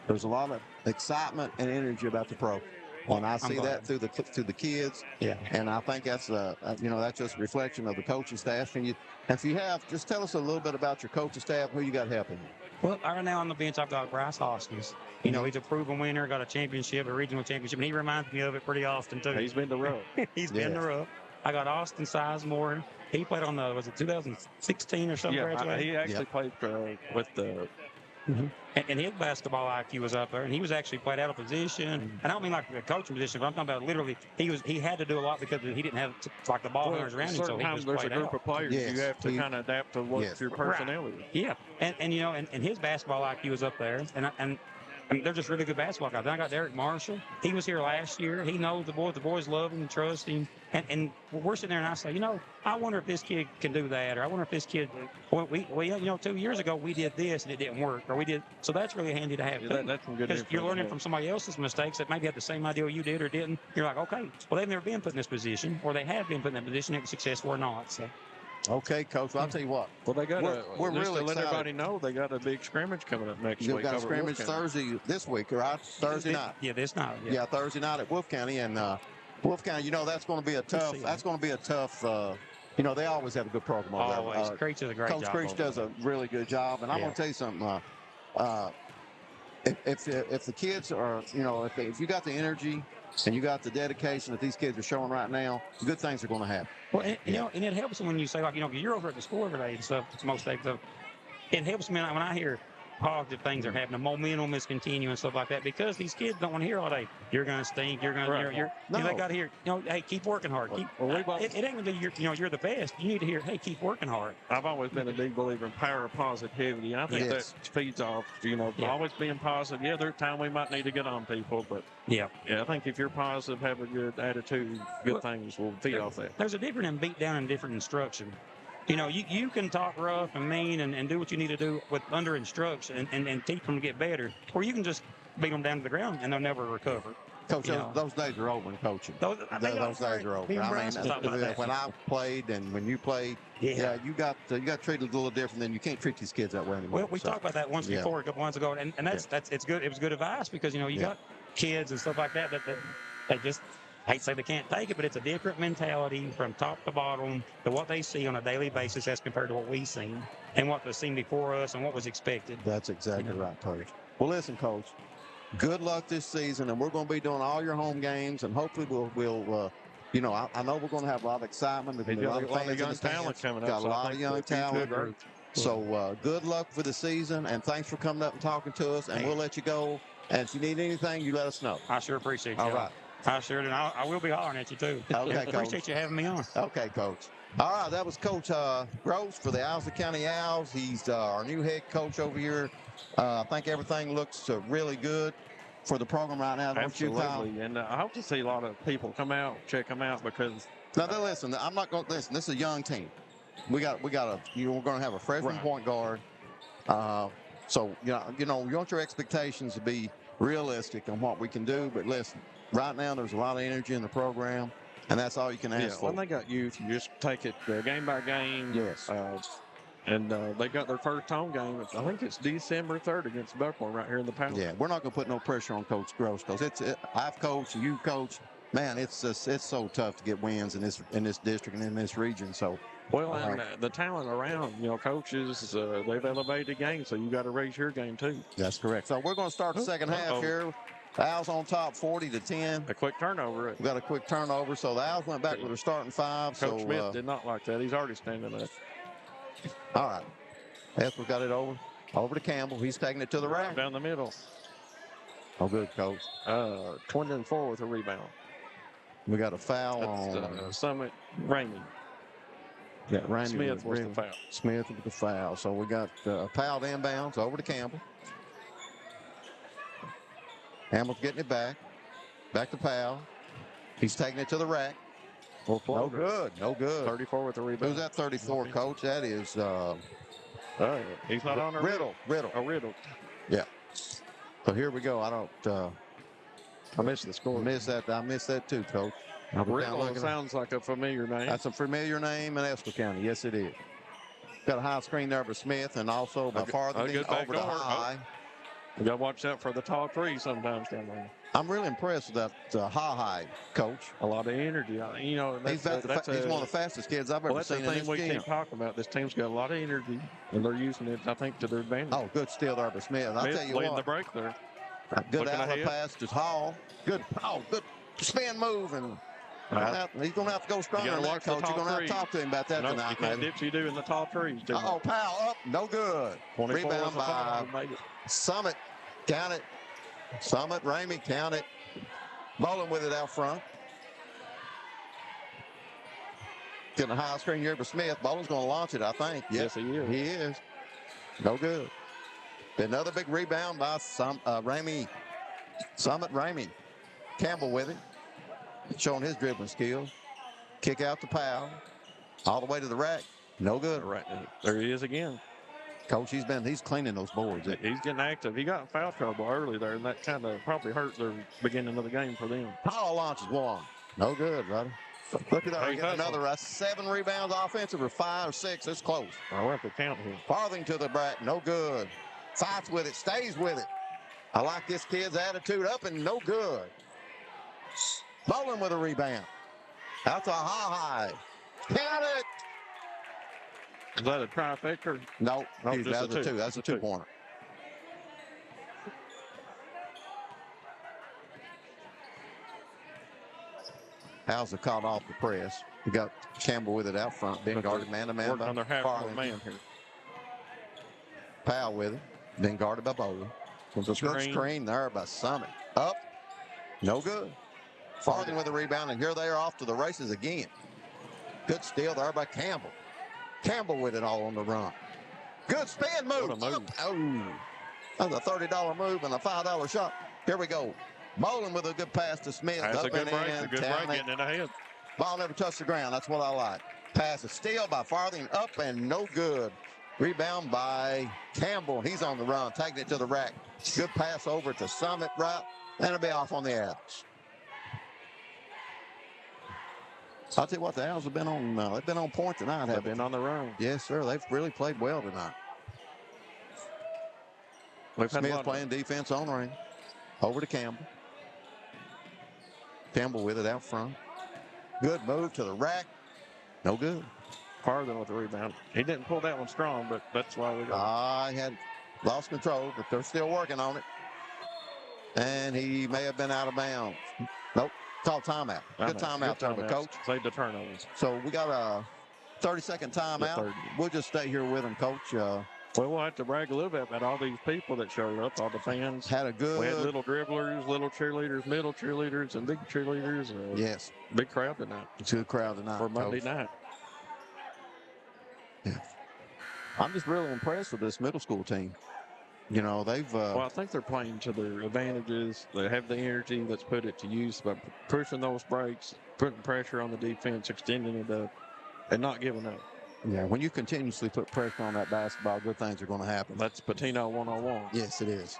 There's a lot of excitement and energy about the pro. And I see that through the kids. Yeah. And I think that's that's just a reflection of the coaching staff. And if you have, just tell us a little bit about your coaching staff, who you got helping you. Well, right now on the bench, I've got Bryce Hoskins. He's a proven winner, got a championship, a regional championship, and he reminds me of it pretty often, too. He's been the rough. He's been the rough. I got Austin Sizemore. He played on was it 2016 or something? Yeah, he actually played with the... And his basketball IQ was up there, and he was actually played out of position. And I don't mean like a coaching position, but I'm talking about literally he had to do a lot because he didn't have the ball runners around him. So sometimes there's a group of players you have to kind of adapt to what your personnel is. Yeah, and his basketball IQ was up there, and they're just really good basketball guys. Then I got Derek Marshall. He was here last year. He knows the boys. The boys love him and trust him. And we're sitting there, and I say, I wonder if this kid can do that, or I wonder if this kid. We 2 years ago we did this and it didn't work, or we did. So that's really handy to have. Yeah, that's some good. Because you're learning from somebody else's mistakes that maybe had the same idea you did or didn't. You're like, okay, well they've never been put in this position, or they have been put in that position, and successful or not. So. Okay, Coach. Well, I'll tell you what. Well, they got we're just really to let excited. everybody know they got a big scrimmage coming up next week. You've got a scrimmage Thursday this week, right? Thursday night. Yeah, this night. Yeah, Thursday night at Wolf County, and Wolf County. That's going to be a tough. That's going to be a tough. They always have a good program over there. Always. Creech does a great job. Coach Creech does a really good job, and I'm going to tell you something. If the kids are, if you got the energy and you got the dedication that these kids are showing right now, good things are going to happen. Well, and it helps when you say, like, you're over at the school every day and stuff, most days. So it helps me when I hear positive things are happening, momentum is continuing, stuff like that, because these kids don't want to hear all day, you're going to stink, you're going to, they got to hear, hey, keep working hard. It ain't going to be, you're the best. You need to hear, hey, keep working hard. I've always been a big believer in power of positivity. I think that feeds off, always being positive. Yeah, there's time we might need to get on people, but I think if you're positive, have a good attitude, good things will feed off that. There's a difference in beat down and different instruction. You can talk rough and mean and do what you need to do with under instruction and teach them to get better, or you can just beat them down to the ground and they'll never recover. Coach, those days are over in coaching. Those Those days are over. I mean, when I played and when you played, you got treated a little different. Than you can't treat these kids that way anymore. Well, we talked about that once before, a couple months ago, and that's it's good. It was good advice because you got kids and stuff like that they just. I hate to say they can't take it, but it's a different mentality from top to bottom to what they see on a daily basis as compared to what we've seen and what was seen before us and what was expected. That's exactly right, Coach. Well, listen, Coach, good luck this season, and we're going to be doing all your home games, and hopefully we'll I know we're going to have a lot of excitement. There's a lot of fans young talent coming up. Got a lot of young talent. So good luck for the season, and thanks for coming up and talking to us, and we'll let you go. And if you need anything, you let us know. I sure appreciate you. All right. I sure do. I will be hollering at you, too. Okay, Coach. Appreciate you having me on. Okay, Coach. All right, that was Coach Gross for the Owsley County Owls. He's our new head coach over here. I think everything looks really good for the program right now. Don't you, Kyle? Absolutely, and I hope to see a lot of people come out, check them out, because now listen. I'm not going to listen. This is a young team. We're going to have a freshman point guard. So you want your expectations to be realistic on what we can do. But listen, right now there's a lot of energy in the program, and that's all you can ask for. When they got youth, you just take it game by game. Yes. And they got their first home game. I think it's December 3rd against Buckhorn right here in the Power. Yeah, we're not going to put no pressure on Coach Gross because I've coached and you coach. Man, it's so tough to get wins in this district and in this region. So. Well, and the talent around, coaches, they've elevated games, so you got to raise your game too. That's correct. So we're going to start the second half here. The Owls on top, 40-10. A quick turnover. We got a quick turnover, so the Owls went back with a starting five. Coach Smith did not like that. He's already standing up. All right. Estill got it over to Campbell. He's taking it to the rack. Down the middle. Oh, good, Coach. 24 with a rebound. We got a foul on Summit Ramey. Yeah, Randy Smith was the foul. Smith with the foul. So we got a foul inbounds over to Campbell. Campbell's getting it back. Back to Powell. He's taking it to the rack. No good. 34 with the rebound. Who's that 34, Coach? That is he's not on a Riddle. A Riddle. Yeah. So here we go. I missed the score. I missed that too, Coach. Riddle sounds like a familiar name. That's a familiar name in Estill County. Yes, it is. Got a high screen there for Smith, and also by farther over to High. We got to watch out for the tall trees sometimes down there. I'm really impressed with that High, Coach. A lot of energy. He's one of the fastest kids I've ever seen in this That's the thing we keep talking about. This team's got a lot of energy, and they're using it, I think, to their advantage. Oh, good steal there by Smith. I'll tell you what. Leading the break there. Good outlet pass to Hall. Good spin move, and he's going to have to go stronger than that, Coach. You're going to have to talk to him about that tonight. You can't dipsy-do in the tall trees. Powell up. No good. Rebound by Summit. Count it. Summit, Ramey, count it. Bowling with it out front. Getting a high screen here for Smith. Bowling's going to launch it, I think. Yes, he is. He is. No good. Another big rebound by Ramey. Summit, Ramey. Campbell with it. Showing his dribbling skills. Kick out to Powell. All the way to the rack. No good. Right. There he is again. Coach, he's cleaning those boards. He's getting active. He got in foul trouble early there, and that kind of probably hurt the beginning of the game for them. Powell launches one. No good, brother. Look at that. Another 7 rebounds offensive or 5 or 6. It's close. I'll have to count here. Farthing to the back. No good. Fights with it. Stays with it. I like this kid's attitude. Up and no good. Bowling with a rebound. That's a high. Count it. Is that a trifecta? No, just that's a 2. That's a 2-pointer. Hauser caught off the press. We got Campbell with it out front. Being guarded man-to-man working on their half-court man here. Powell with it. Being guarded by Bowling. Good screen there by Summit. Up. No good. Farthing with the rebound, and here they are off to the races again. Good steal there by Campbell. Campbell with it all on the run. Good spin move. Oh, that's a $30 move and a $5 shot. Here we go. Bowling with a good pass to Smith. That's a good break. A good break getting it ahead. Ball never touched the ground. That's what I like. Pass is steal by Farthing, up and no good. Rebound by Campbell. He's on the run, taking it to the rack. Good pass over to Summit route, and it'll be off on the outs. I'll tell you what, the Owls have been on. They've been on point tonight. They've been on the run. Yes, sir. They've really played well tonight. Smith playing defense on ring. Over to Campbell. Campbell with it out front. Good move to the rack. No good. Farthing with the rebound. He didn't pull that one strong, but that's why we got. I had lost control, but they're still working on it. And he may have been out of bounds. Nope. Call timeout. Good timeout, Coach. Save the turnovers. So we got a 30-second timeout. We'll just stay here with him, Coach. Well, we'll have to brag a little bit about all these people that showed up, all the fans. Had a good. We had little dribblers, little cheerleaders, middle cheerleaders, and big cheerleaders. Yes. Big crowd tonight. It's a good crowd tonight. For Monday night. Yeah. I'm just really impressed with this middle school team. You know, they've... well, I think they're playing to their advantages. They have the energy. Let's put it to use by pushing those breaks, putting pressure on the defense, extending it up, and not giving up. Yeah, when you continuously put pressure on that basketball, good things are going to happen. That's Patino 101. Yes, it is.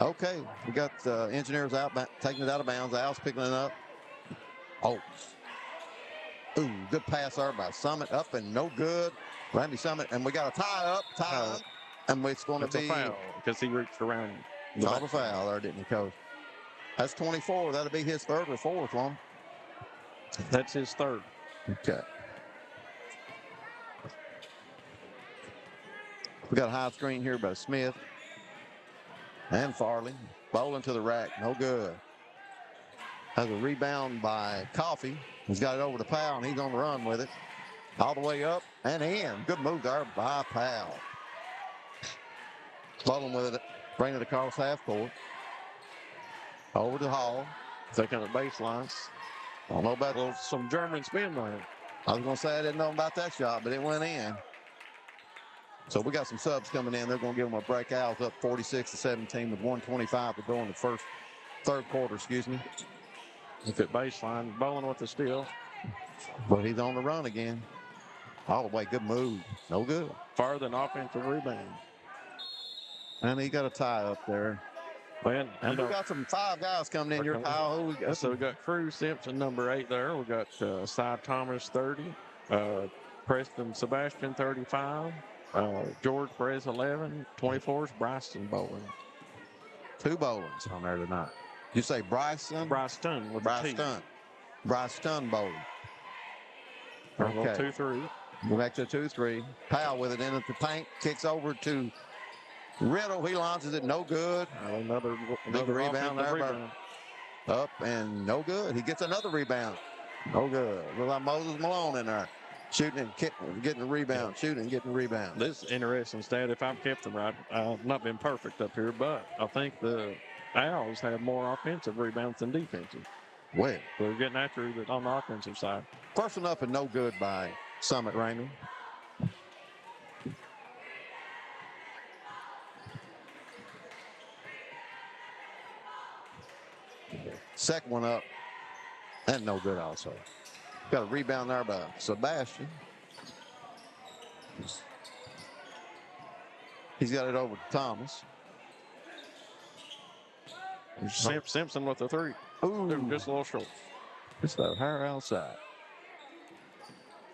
Okay, we got Engineers out, taking it out of bounds. Owls picking it up. Oh. Ooh, good pass there by Summit. Up and no good. Randy Summit, and we got a tie up, and it's going to be a foul because he reached around. Not a foul there, didn't he, Coach? That's 24. That'll be his third or fourth one. That's his third. Okay. We got a high screen here by Smith and Farley. Bowling to the rack, no good. Has a rebound by Coffey. He's got it over to Powell, and he's on the run with it. All the way up and in. Good move there by Powell. Bowling with it. Bring it across half court. Over to Hall. Taking the baseline. I don't know about some German spin there. I was going to say I didn't know about that shot, but it went in. So we got some subs coming in. They're going to give them a break. Owls up 46-17 with 1:25 to go in the third quarter, excuse me. Look at baseline. Bowling with the steal. But he's on the run again. All the way, good move. No good. Farther than offensive rebound. And he got a tie up there. And we got some 5 guys coming in here, Kyle. So we got Cruz Simpson, number 8 there. We got Cy Thomas, 30. Preston Sebastian, 35. George Perez, 11. 24 is Bryson Bowling. 2 Bowlings on there tonight. You say Bryson? Bryson with Bryson. Bryson Bowling. Okay. 2-3. Go back to 2-3. Powell with it in at the paint. Kicks over to Riddle. He launches it. No good. Another rebound there. Up and no good. He gets another rebound. No good. Look like Moses Malone in there. Shooting and getting a rebound. Shooting and getting a rebound. This is interesting stat. If I've kept them right, I've not been perfect up here, but I think the Owls have more offensive rebounds than defensive. Well, they're getting after it on the offensive side. First one up and no good by Summit Raymond. Second one up and no good also. Got a rebound there by Sebastian. He's got it over to Thomas. Simpson with the 3. Ooh, just a little short. Just a hair outside.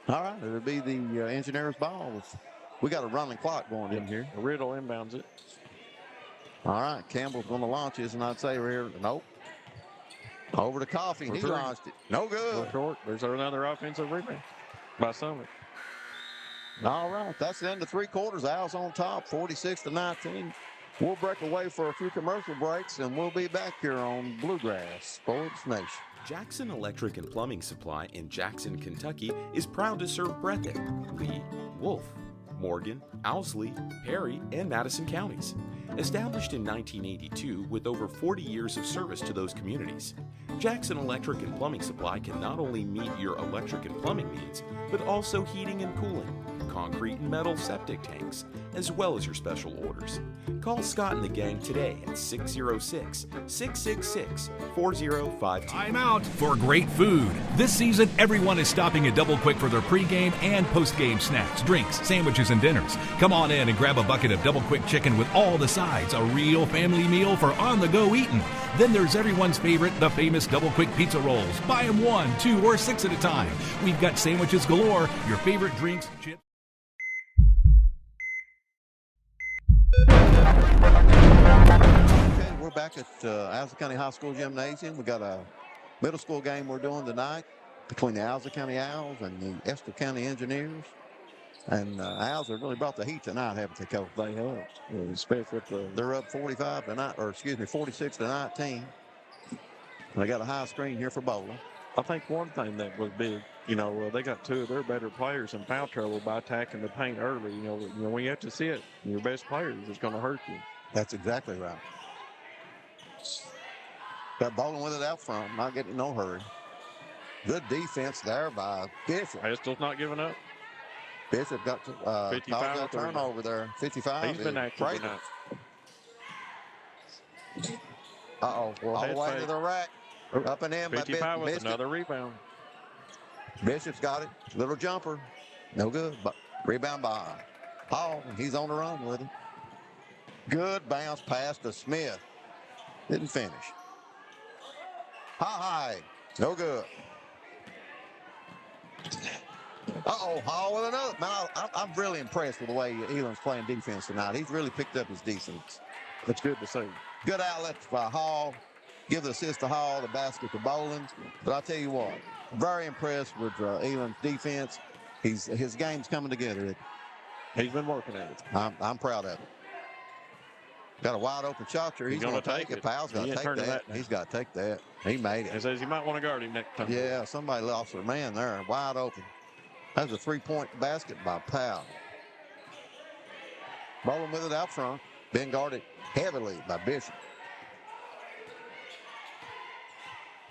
All right, it'll be the Engineers' ball. We got a running clock going in here. Riddle inbounds it. All right, Campbell's going to launch this, and I'd say we're here. Nope. Over to Coffey. He launched it. No good. Short. There's another offensive rebound by Summit. All right, that's the end of 3 quarters. Owls on top, 46-19. We'll break away for a few commercial breaks, and we'll be back here on Bluegrass Sports Nation. Jackson Electric and Plumbing Supply in Jackson, Kentucky is proud to serve Breathitt, Lee, Wolf, Morgan, Owsley, Perry, and Madison counties. Established in 1982 with over 40 years of service to those communities, Jackson Electric and Plumbing Supply can not only meet your electric and plumbing needs, but also heating and cooling, concrete and metal septic tanks, as well as your special orders. Call Scott and the gang today at 606-666-4052. I'm out for great food. This season, everyone is stopping at Double Quick for their pregame and postgame snacks, drinks, sandwiches, and dinners. Come on in and grab a bucket of Double Quick chicken with all the sides, a real family meal for on-the-go eating. Then there's everyone's favorite, the famous Double Quick pizza rolls. Buy them 1, 2, or 6 at a time. We've got sandwiches galore, your favorite drinks, chips. Okay, we're back at Owsley County High School Gymnasium. We got a middle school game we're doing tonight between the Owsley County Owls and the Estill County Engineers. And Owls have really brought the heat tonight, haven't they, Coach? They have, especially with the. They're up 46 to 19. They got a high screen here for bowling. I think one thing that was big, they got 2 of their better players in foul trouble by attacking the paint early. When you have to sit, your best players is going to hurt you. That's exactly right. Got bowling with it out front, not getting no hurry. Good defense there by Bishop. Estill's not giving up. Bishop got to 55 a turnover there. 55. He's been active tonight. All the way to the rack. Up and in by 55 with Bishop. another rebound. Bishop's got it. Little jumper. No good. But rebound by Hall. He's on the run with it. Good bounce pass to Smith. Didn't finish. High. No good. Hall with another. Man, I'm really impressed with the way Elam's playing defense tonight. He's really picked up his defense. That's good to see. Good outlet by Hall. Give the assist to Hall, the basket to Boland. But I'll tell you what, very impressed with Elam's defense. His game's coming together. He's been working at it. I'm proud of it. Got a wide open shot here. He's going to take it. Powell's got to take that. He's got to take that. He made it. He says you might want to guard him next time. Yeah, somebody lost their man there. Wide open. That's a 3-point basket by Powell. Bowling with it out front. Been guarded heavily by Bishop.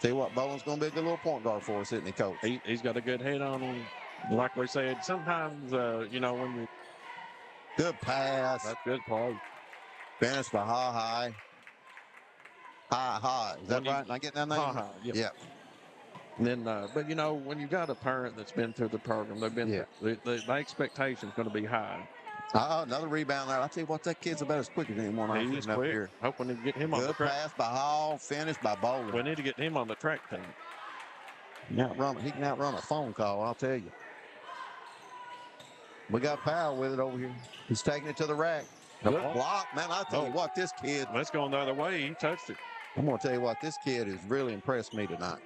Tell you what, Boland's going to be a good little point guard for us, isn't he, Coach? He's got a good head on him. Like we said, sometimes, when you. Good pass. That's good play. Finished by High. Is that right? Am I getting that name? High. Yep. Yeah. And then, but when you got a parent that's been through the program, they've been. Yeah. The expectation is going to be high. Another rebound there. I tell you what, that kid's about as quick as anyone I've seen up here. Hoping to get him on the track. Good pass by Hall, finished by Boland. We need to get him on the track team. He can outrun a phone call, I'll tell you. We got Powell with it over here. He's taking it to the rack. The block, man, I tell you what, this kid. Let's go the other way. He touched it. I'm going to tell you what, this kid has really impressed me tonight.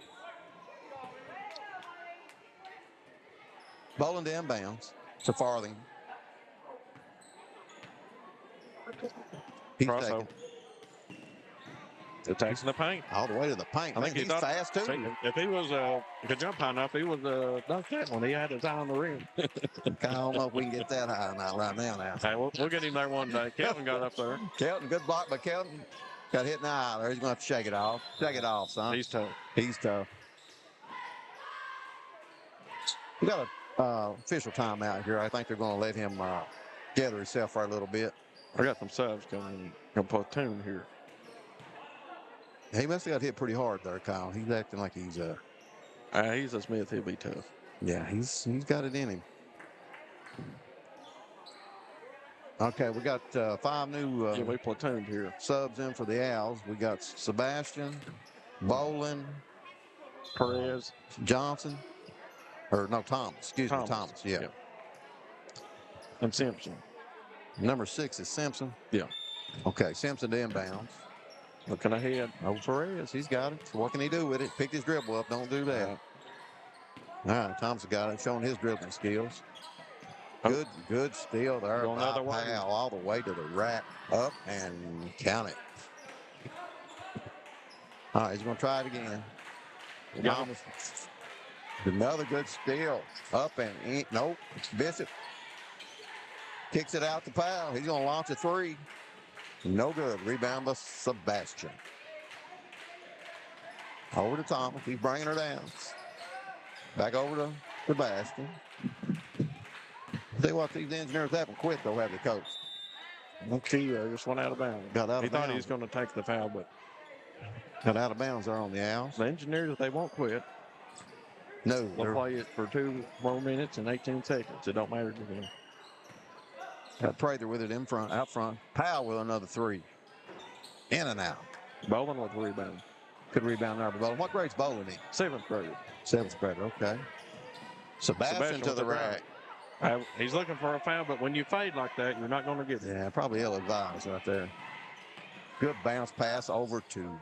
Boland inbounds to Farthing. He's taking. Attacks in the paint. All the way to the paint. I think he's fast, too. If he was, could jump high enough, he would dunk that one. He had his eye on the rim. I don't know if we can get that high right now. Hey, we'll get him there one day. Kelton got up there. Kelton, good block by Kelton. Got hit in the eye there. He's going to have to shake it off. Shake it off, son. He's tough. He's tough. We got an official timeout here. I think they're going to let him gather himself for a little bit. I got some subs coming. Going to platoon here. He must have got hit pretty hard there, Kyle. He's acting like he's he's a Smith. He'll be tough. Yeah, he's got it in him. Okay, we got 5 new we platooned here. Subs in for the Owls. We got Sebastian, Boland, Perez, Johnson, Thomas. Excuse me, Thomas. Yeah. And Simpson. Number 6 is Simpson. Yeah. Okay, Simpson to inbounds. Looking ahead. Oh, Perez, he's got it. So what can he do with it? Pick his dribble up. Don't do that. All right, Thompson got it, showing his dribbling skills. Good steal there by Powell all the way to the rack. Up and count it. All right, he's going to try it again. Thomas. Another good steal. Up and in. Nope. Bishop kicks it out to Powell. He's going to launch a 3. No good. Rebound by Sebastian. Over to Thomas. He's bringing her down. Back over to Sebastian. Tell you what, these engineers haven't quit, though, have they, Coach? He just went out of bounds. Got out He of thought he bounds. was going to take the foul, but Got out of bounds there on the Owls. the engineers, they won't quit. No. They'll play it for 2 more minutes and 18 seconds. It don't matter to them. Got Prather with it in front, out front. Powell with another 3. In and out. Bowling with the rebound. Good rebound there by Bowling. What grade's Bowling in? 7th grade. 7th grade, okay. Sebastian to with the ground. rack. He's looking for a foul, but when you fade like that, you're not going to get it. Yeah, probably ill-advised right there. Good bounce pass over to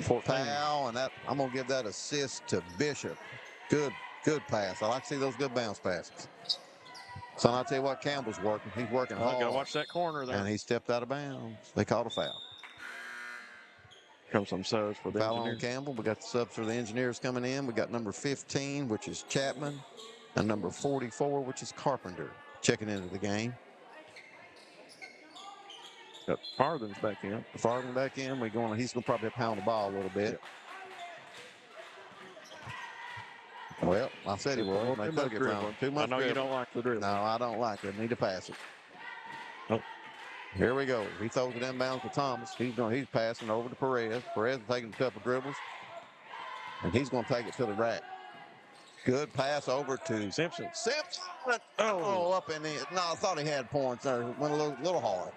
14. Powell, and that I'm going to give that assist to Bishop. Good pass. I like to see those good bounce passes. So I'll tell you what, Campbell's working. He's working hard. Got to watch that corner there. And he stepped out of bounds. They called a foul. Comes some subs for the Foul on engineers. Campbell. We got the subs for the engineers coming in. We got number 15, which is Chapman, and number 44, which is Carpenter, checking into the game. Got Farthen's back in. Farthen back in. He's going to probably pound the ball a little bit. Well, I said he was. They took it from him. Too much I know you dribble. don't like the dribble. No, I don't like it. Need to pass it. Nope. Here we go. He throws it inbounds to Thomas. He's passing over to Perez. Perez is taking a couple dribbles. And he's going to take it to the rack. Good pass over to Simpson. Simpson. Oh, up in the. No, I thought he had points there. Went a little hard.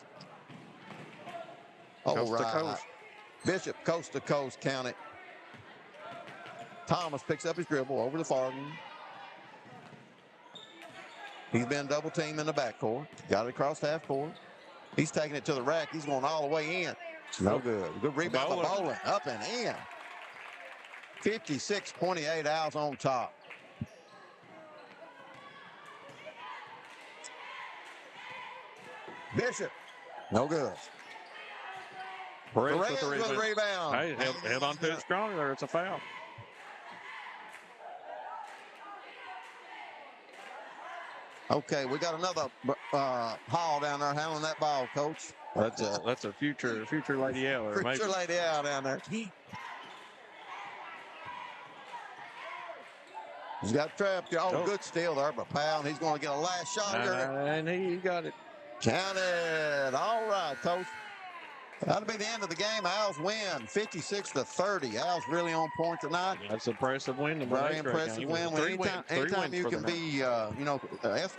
Coast to right. coast. Bishop, coast to coast, count it. Thomas picks up his dribble over the Farden. He's been double teamed in the backcourt. Got it across half court. He's taking it to the rack. He's going all the way in. No good. Good rebound by Bowling. Up and in. 56-28 Owls on top. Bishop. No good. Perez with the rebound. Hey, held on to it strong there. It's a foul. Okay, we got another Hall down there handling that ball, Coach. That's a future Lady L. Future Lady L down there. He's got trapped. Oh, good steal there by Powell. He's going to get a last shot here. And he got it. Counted. All right, Coach. That'll be the end of the game. Owls win 56-30. Owls really on point tonight. That's an impressive win. Very impressive win. Anytime you can be, Estill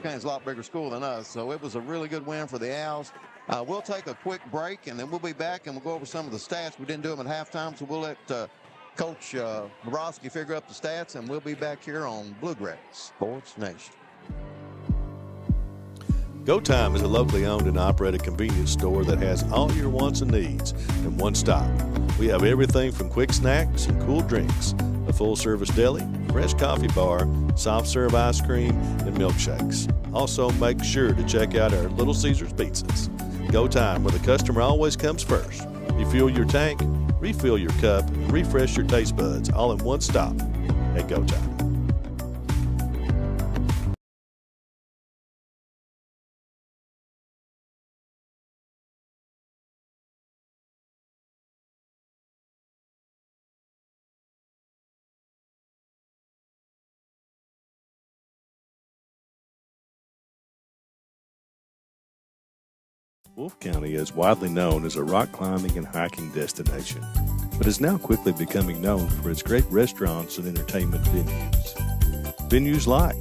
County's a lot bigger school than us, so it was a really good win for the Owls. We'll take a quick break, and then we'll be back, and we'll go over some of the stats. We didn't do them at halftime, so we'll let Coach Borowski figure up the stats, and we'll be back here on Bluegrass Sports Nation. Go Time is a locally owned and operated convenience store that has all your wants and needs in one stop. We have everything from quick snacks and cool drinks, a full-service deli, fresh coffee bar, soft-serve ice cream, and milkshakes. Also, make sure to check out our Little Caesars pizzas. Go Time, where the customer always comes first. Refuel your tank, refill your cup, and refresh your taste buds all in one stop at Go Time. Wolfe County is widely known as a rock climbing and hiking destination, but is now quickly becoming known for its great restaurants and entertainment venues. Venues like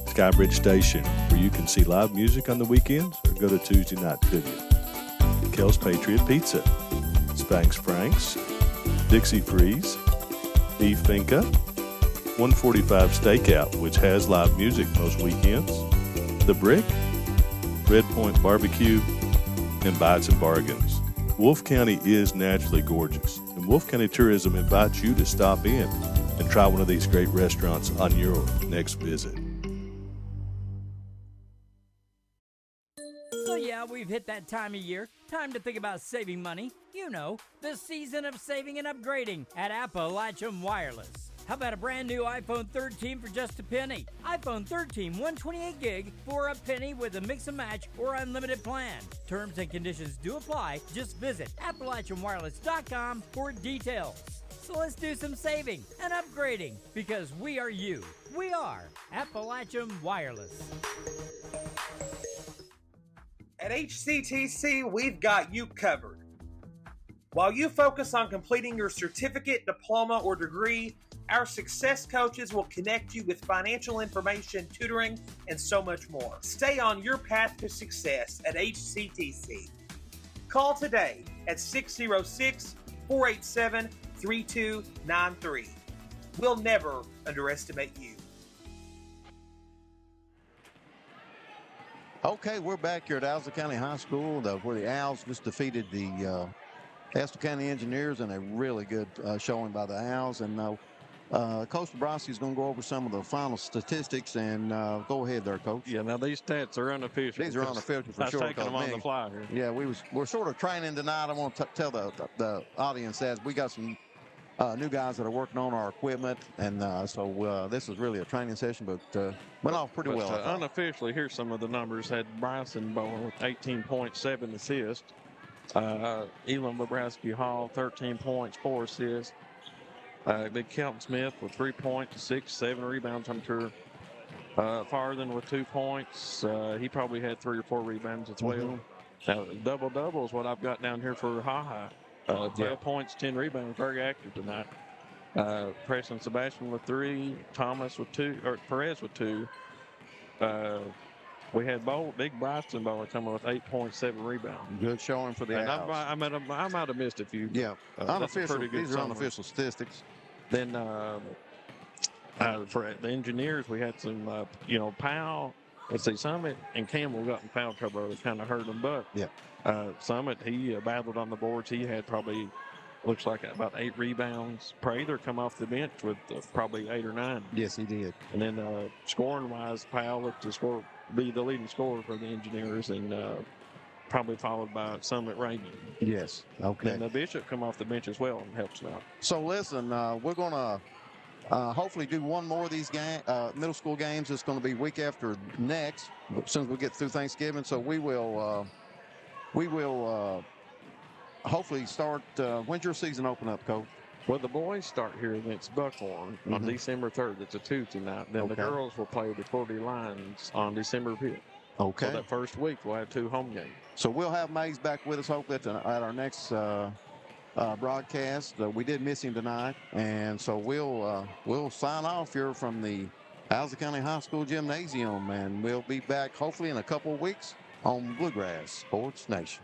Skybridge Station, where you can see live music on the weekends or go to Tuesday night trivia. Kel's Patriot Pizza, Spanx Frank's, Dixie Freeze, Beef Finca, 145 Stakeout, which has live music most weekends, The Brick, Red Point Barbecue, and Bites and Bargains. Wolfe County is naturally gorgeous, and Wolfe County Tourism invites you to stop in and try one of these great restaurants on your next visit. So yeah, we've hit that time of year. Time to think about saving money. You know, the season of saving and upgrading at Appalachian Wireless. How about a brand new iPhone 13 for just a penny? iPhone 13 128 gig for a penny with a mix and match or unlimited plan. Terms and conditions do apply. Just visit AppalachianWireless.com for details. So let's do some saving and upgrading because we are you. We are Appalachian Wireless. At HCTC, we've got you covered. While you focus on completing your certificate, diploma, or degree, our success coaches will connect you with financial information, tutoring, and so much more. Stay on your path to success at HCTC. Call today at 606-487-3293. We'll never underestimate you. Okay, we're back here at Owsley County High School, where the Owls just defeated the Estill County Engineers in a really good showing by the Owls. And Coach Dabrowski is going to go over some of the final statistics. And go ahead there, Coach. Yeah, now these stats are unofficial. These are unofficial for sure. I was taking them on the fly here. Yeah, we're sort of training tonight. I want to tell the audience that we got some new guys that are working on our equipment, and so this is really a training session, but went off pretty well. Unofficially, here's some of the numbers. Had Bryson Bowen with 18.7 assists. Elam Bobrowski Hall, 13 points, 4 assists. Big Kelton Smith with 3 points, 6, 7 rebounds, I'm sure. Farthen with 2 points. He probably had 3 or 4 rebounds as well. Now, double-double is what I've got down here for Ha-Ha. 12 points, 10 rebounds, very active tonight. Preston Sebastian with 3, Thomas with 2, or Perez with 2. We had Big Bryson Bowler coming with 8.7 rebounds. Good showing for the Owls. I might have missed a few. Yeah, unofficial. These are summary. unofficial statistics. Then for the Engineers, we had some, Powell. Let's see, Summit and Campbell got in foul trouble. It kind of hurt them, but Summit, he battled on the boards. He had probably, looks like about 8 rebounds. Prather come off the bench with probably 8 or 9. Yes, he did. And then scoring-wise, Powell looked to be the leading scorer for the Engineers, and probably followed by Summit Raymond. Yes, okay. And Bishop come off the bench as well and helps them out. So listen, we're going to hopefully do one more of these middle school games. It's going to be week after next, as soon as we get through Thanksgiving. So we will hopefully start. When's your season open up, Coach? Well, the boys start here against Buckhorn on December 3rd. It's a Tuesday night. Then the girls will play the Cordy Lions on December 5th. Okay. So that first week we'll have 2 home games. So we'll have Mays back with us hopefully at our next broadcast. We did miss him tonight, and so we'll sign off here from the Owsley County High School Gymnasium, and we'll be back hopefully in a couple of weeks on Bluegrass Sports Nation.